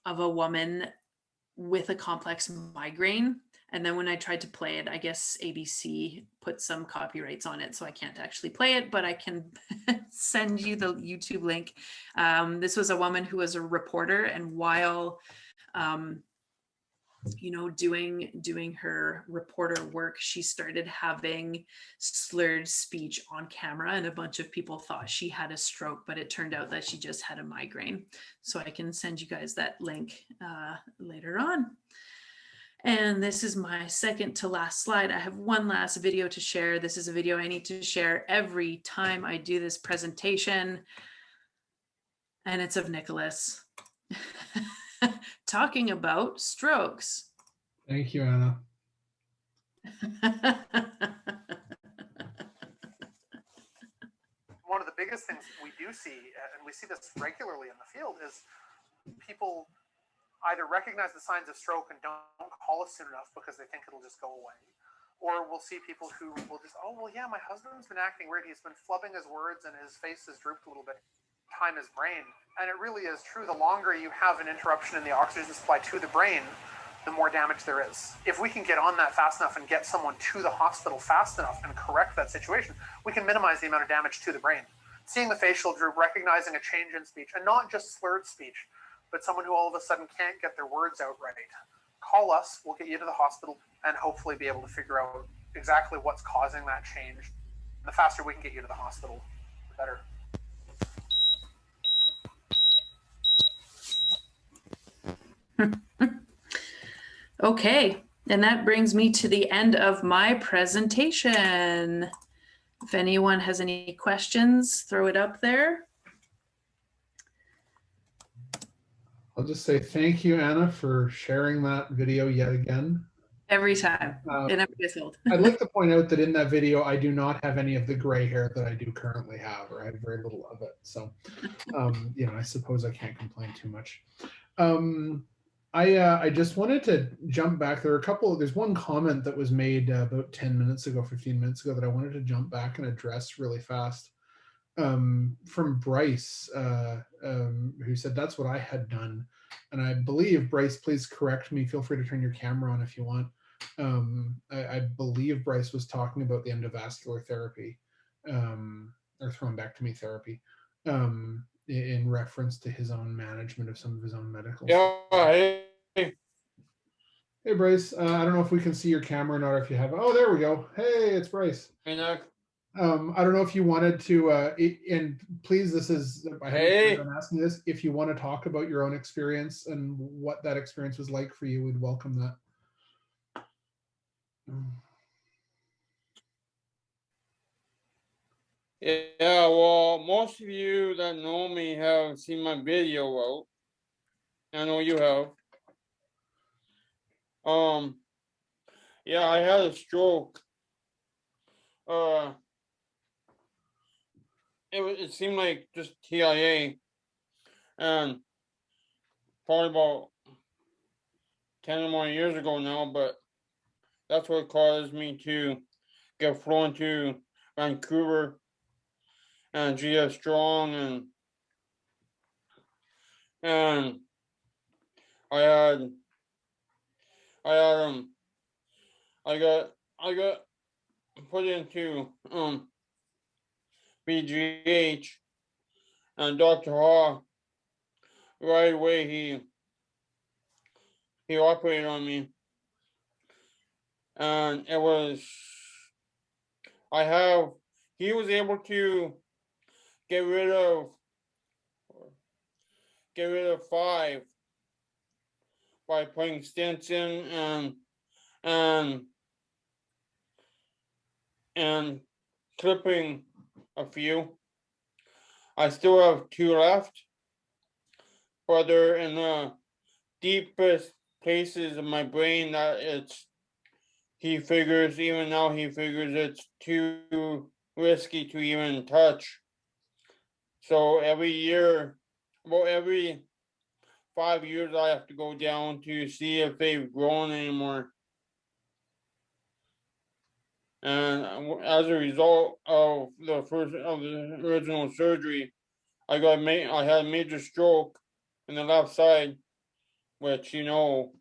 of a woman with a complex migraine. And then when I tried to play it, I guess ABC put some copyrights on it, so I can't actually play it, but I can send you the YouTube link. This was a woman who was a reporter, and while doing her reporter work, she started having slurred speech on camera, and a bunch of people thought she had a stroke, but it turned out that she just had a migraine. So I can send you guys that link later on. And this is my second to last slide. I have one last video to share. This is a video I need to share every time I do this presentation. And it's of Nicholas talking about strokes. Thank you, Anna. One of the biggest things we do see, and we see this regularly in the field, is people either recognize the signs of stroke and don't call us soon enough because they think it'll just go away. Or we'll see people who will just, oh, well, yeah, my husband's been acting weird. He's been flubbing his words and his face has drooped a little bit. time is brain. And it really is true. The longer you have an interruption in the oxygen supply to the brain, the more damage there is. If we can get on that fast enough and get someone to the hospital fast enough and correct that situation, we can minimize the amount of damage to the brain. Seeing the facial droop, recognizing a change in speech, and not just slurred speech, but someone who all of a sudden can't get their words out right. Call us, we'll get you to the hospital, and hopefully be able to figure out exactly what's causing that change. The faster we can get you to the hospital, the better. Okay, and that brings me to the end of my presentation. If anyone has any questions, throw it up there. I'll just say thank you, Anna, for sharing that video yet again. Every time, it never gets old. I'd like to point out that in that video, I do not have any of the gray hair that I do currently have, or I have very little of it. So, you know, I suppose I can't complain too much. I just wanted to jump back. There's one comment that was made about 10 minutes ago, 15 minutes ago that I wanted to jump back and address really fast. From Bryce, who said that's what I had done. And I believe, Bryce, please correct me. Feel free to turn your camera on if you want. I believe Bryce was talking about the endovascular therapy, or thrombectomy therapy, in reference to his own management of some of his own medical stuff. Hey. Hey, Bryce. I don't know if we can see your camera or not, or if you have. Oh, there we go. Hey, it's Bryce. Hey, Nick. I don't know if you wanted to, and please, this is, I'm asking this, if you want to talk about your own experience and what that experience was like for you, we'd welcome that. Yeah, well, most of you that know me have seen my video out. I know you have. Yeah, I had a stroke. It seemed like just TIA, and probably about 10 or more years ago now, but that's what caused me to get flown to Vancouver and GS Strong, and I got put into BGH, and Dr. Haw right away he operated on me, and it was he was able to get rid of 5 by putting stents in and clipping a few. I still have 2 left, but they're in the deepest places of my brain that he figures it's too risky to even touch. So every year, about every 5 years, I have to go down to see if they've grown anymore. And as a result of the original surgery, I had a major stroke in the left side, which, you know,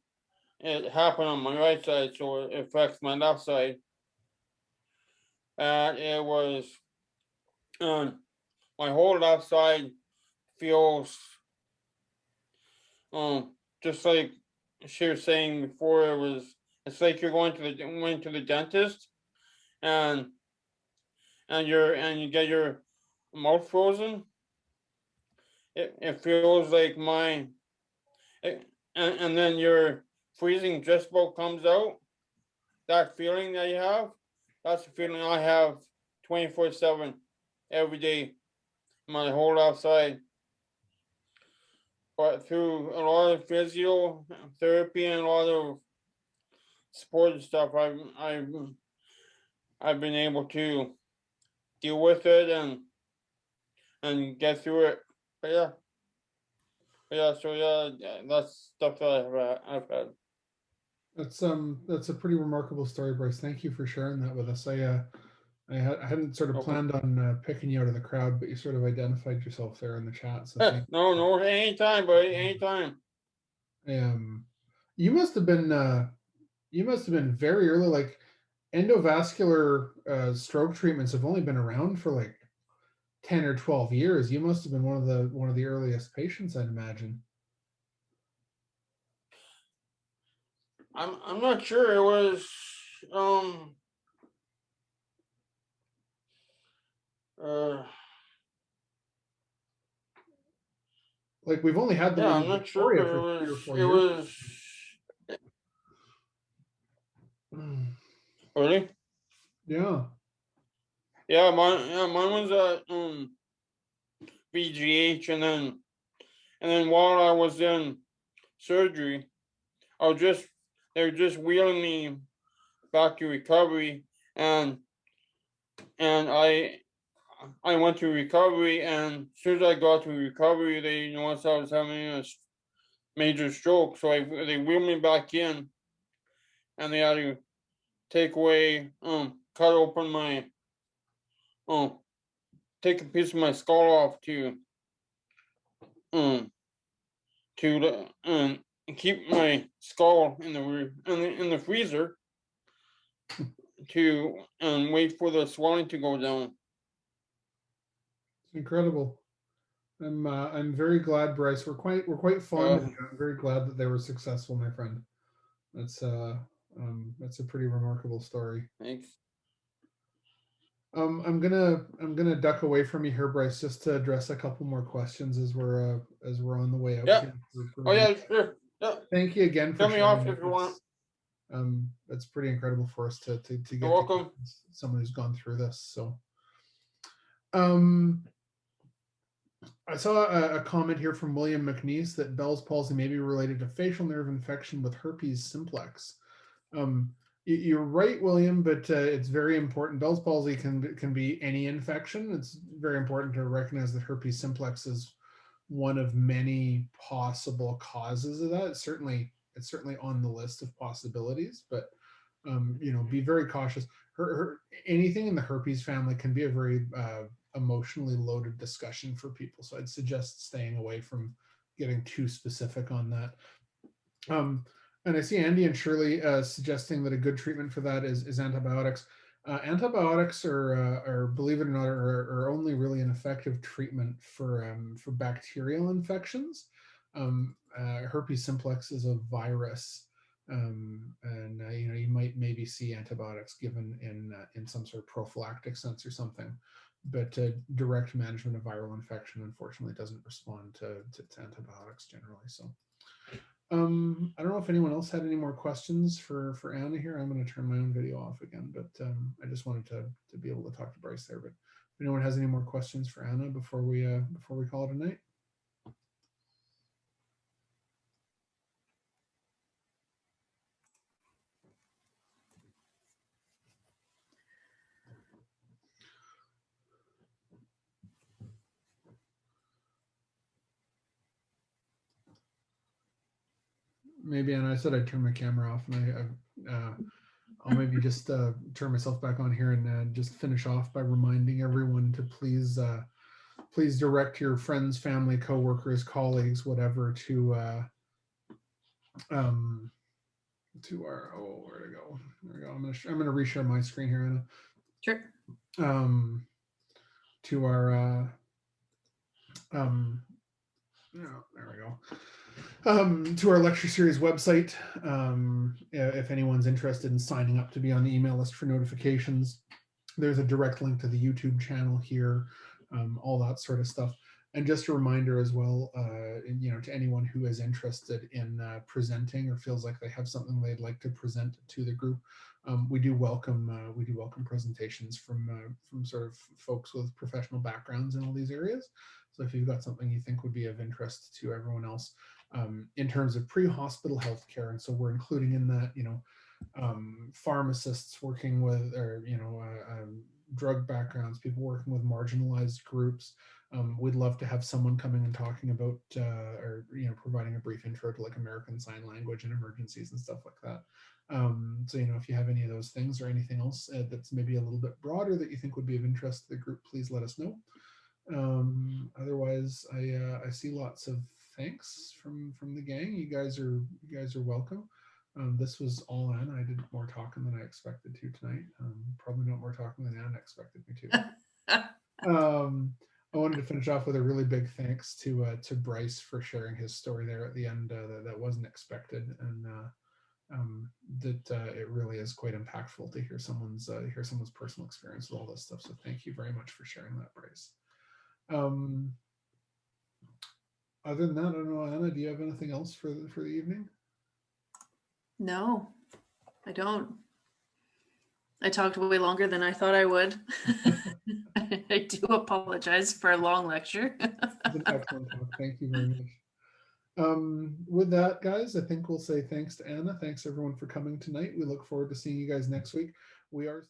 it happened on my right side, so it affects my left side. And it was, my whole left side feels, just like she was saying before, it's like you're going to the dentist, and you get your mouth frozen. It feels like and then your freezing just about comes out. That feeling that you have, that's the feeling I have 24/7 every day, my whole left side. But through a lot of physiotherapy and a lot of support and stuff, I've been able to deal with it and get through it. But so that's stuff that I've had. That's a pretty remarkable story, Bryce. Thank you for sharing that with us. I hadn't sort of Okay. planned on picking you out of the crowd, but you sort of identified yourself there in the chat. So thank No, anytime, buddy, anytime. you must have been very early. Like endovascular stroke treatments have only been around for like 10 or 12 years. You must have been one of the earliest patients, I'd imagine. I'm not sure. It was Like we've only had the yeah, one I'm in not sure, Victoria but for 3 or 4 it years. was really. Yeah. Yeah, mine was at VGH, and then while I was in surgery, they were just wheeling me back to recovery, and I went to recovery, and as soon as I got to recovery, they noticed I was having a major stroke, so they wheeled me back in, and they had to take away, cut open my, take a piece of my skull off to keep my skull in the freezer to wait for the swelling to go down. It's incredible. I'm very glad, Bryce. We're quite fond of you. I'm very glad that they were successful, my friend. That's a pretty remarkable story. Thanks. I'm gonna duck away from you here, Bryce, just to address a couple more questions as we're on the way out. Yeah. Here Oh yeah, sure. Yeah. Thank you again for Cut me off sharing. if you want. That's pretty incredible for us to get You're welcome. someone who's gone through this. So, I saw a comment here from William McNeese that Bell's palsy may be related to facial nerve infection with herpes simplex. You're right, William, but it's very important. Bell's palsy can be any infection. It's very important to recognize that herpes simplex is one of many possible causes of that. It's certainly on the list of possibilities, but be very cautious. Anything in the herpes family can be a very emotionally loaded discussion for people, so I'd suggest staying away from getting too specific on that. And I see Andy and Shirley suggesting that a good treatment for that is antibiotics. Antibiotics are, believe it or not, are only really an effective treatment for bacterial infections. Herpes simplex is a virus, and you might maybe see antibiotics given in some sort of prophylactic sense or something, but direct management of viral infection unfortunately doesn't respond to antibiotics generally. So. I don't know if anyone else had any more questions for Anna here. I'm going to turn my own video off again, but I just wanted to be able to talk to Bryce there. But if anyone has any more questions for Anna before we call it a night. Maybe, Anna, I said I'd turn my camera off, and I'll maybe just turn myself back on here and just finish off by reminding everyone to please direct your friends, family, coworkers, colleagues, whatever, to our where to go? There we go. I'm gonna reshare my screen here, Anna. Sure. To our there we go. To our lecture series website, if anyone's interested in signing up to be on the email list for notifications, there's a direct link to the YouTube channel here, all that sort of stuff. And just a reminder as well, to anyone who is interested in presenting or feels like they have something they'd like to present to the group, we do welcome presentations from sort of folks with professional backgrounds in all these areas. So if you've got something you think would be of interest to everyone else, in terms of pre-hospital healthcare, and so we're including in that, pharmacists working with, or drug backgrounds, people working with marginalized groups. We'd love to have someone coming and talking about, or providing a brief intro to like American Sign Language and emergencies and stuff like that. So if you have any of those things or anything else that's maybe a little bit broader that you think would be of interest to the group, please let us know. Otherwise, I see lots of thanks from the gang. You guys are welcome. This was all Anna. I did more talking than I expected to tonight. Probably not more talking than Anna expected me to. I wanted to finish off with a really big thanks to Bryce for sharing his story there at the end. That wasn't expected, and that it really is quite impactful to hear someone's personal experience with all this stuff. So thank you very much for sharing that, Bryce. Other than that, I don't know, Anna, do you have anything else for the evening? No, I don't. I talked way longer than I thought I would. I do apologize for a long lecture. It's an excellent talk. Thank you very much. With that, guys, I think we'll say thanks to Anna. Thanks everyone for coming tonight. We look forward to seeing you guys next week. We are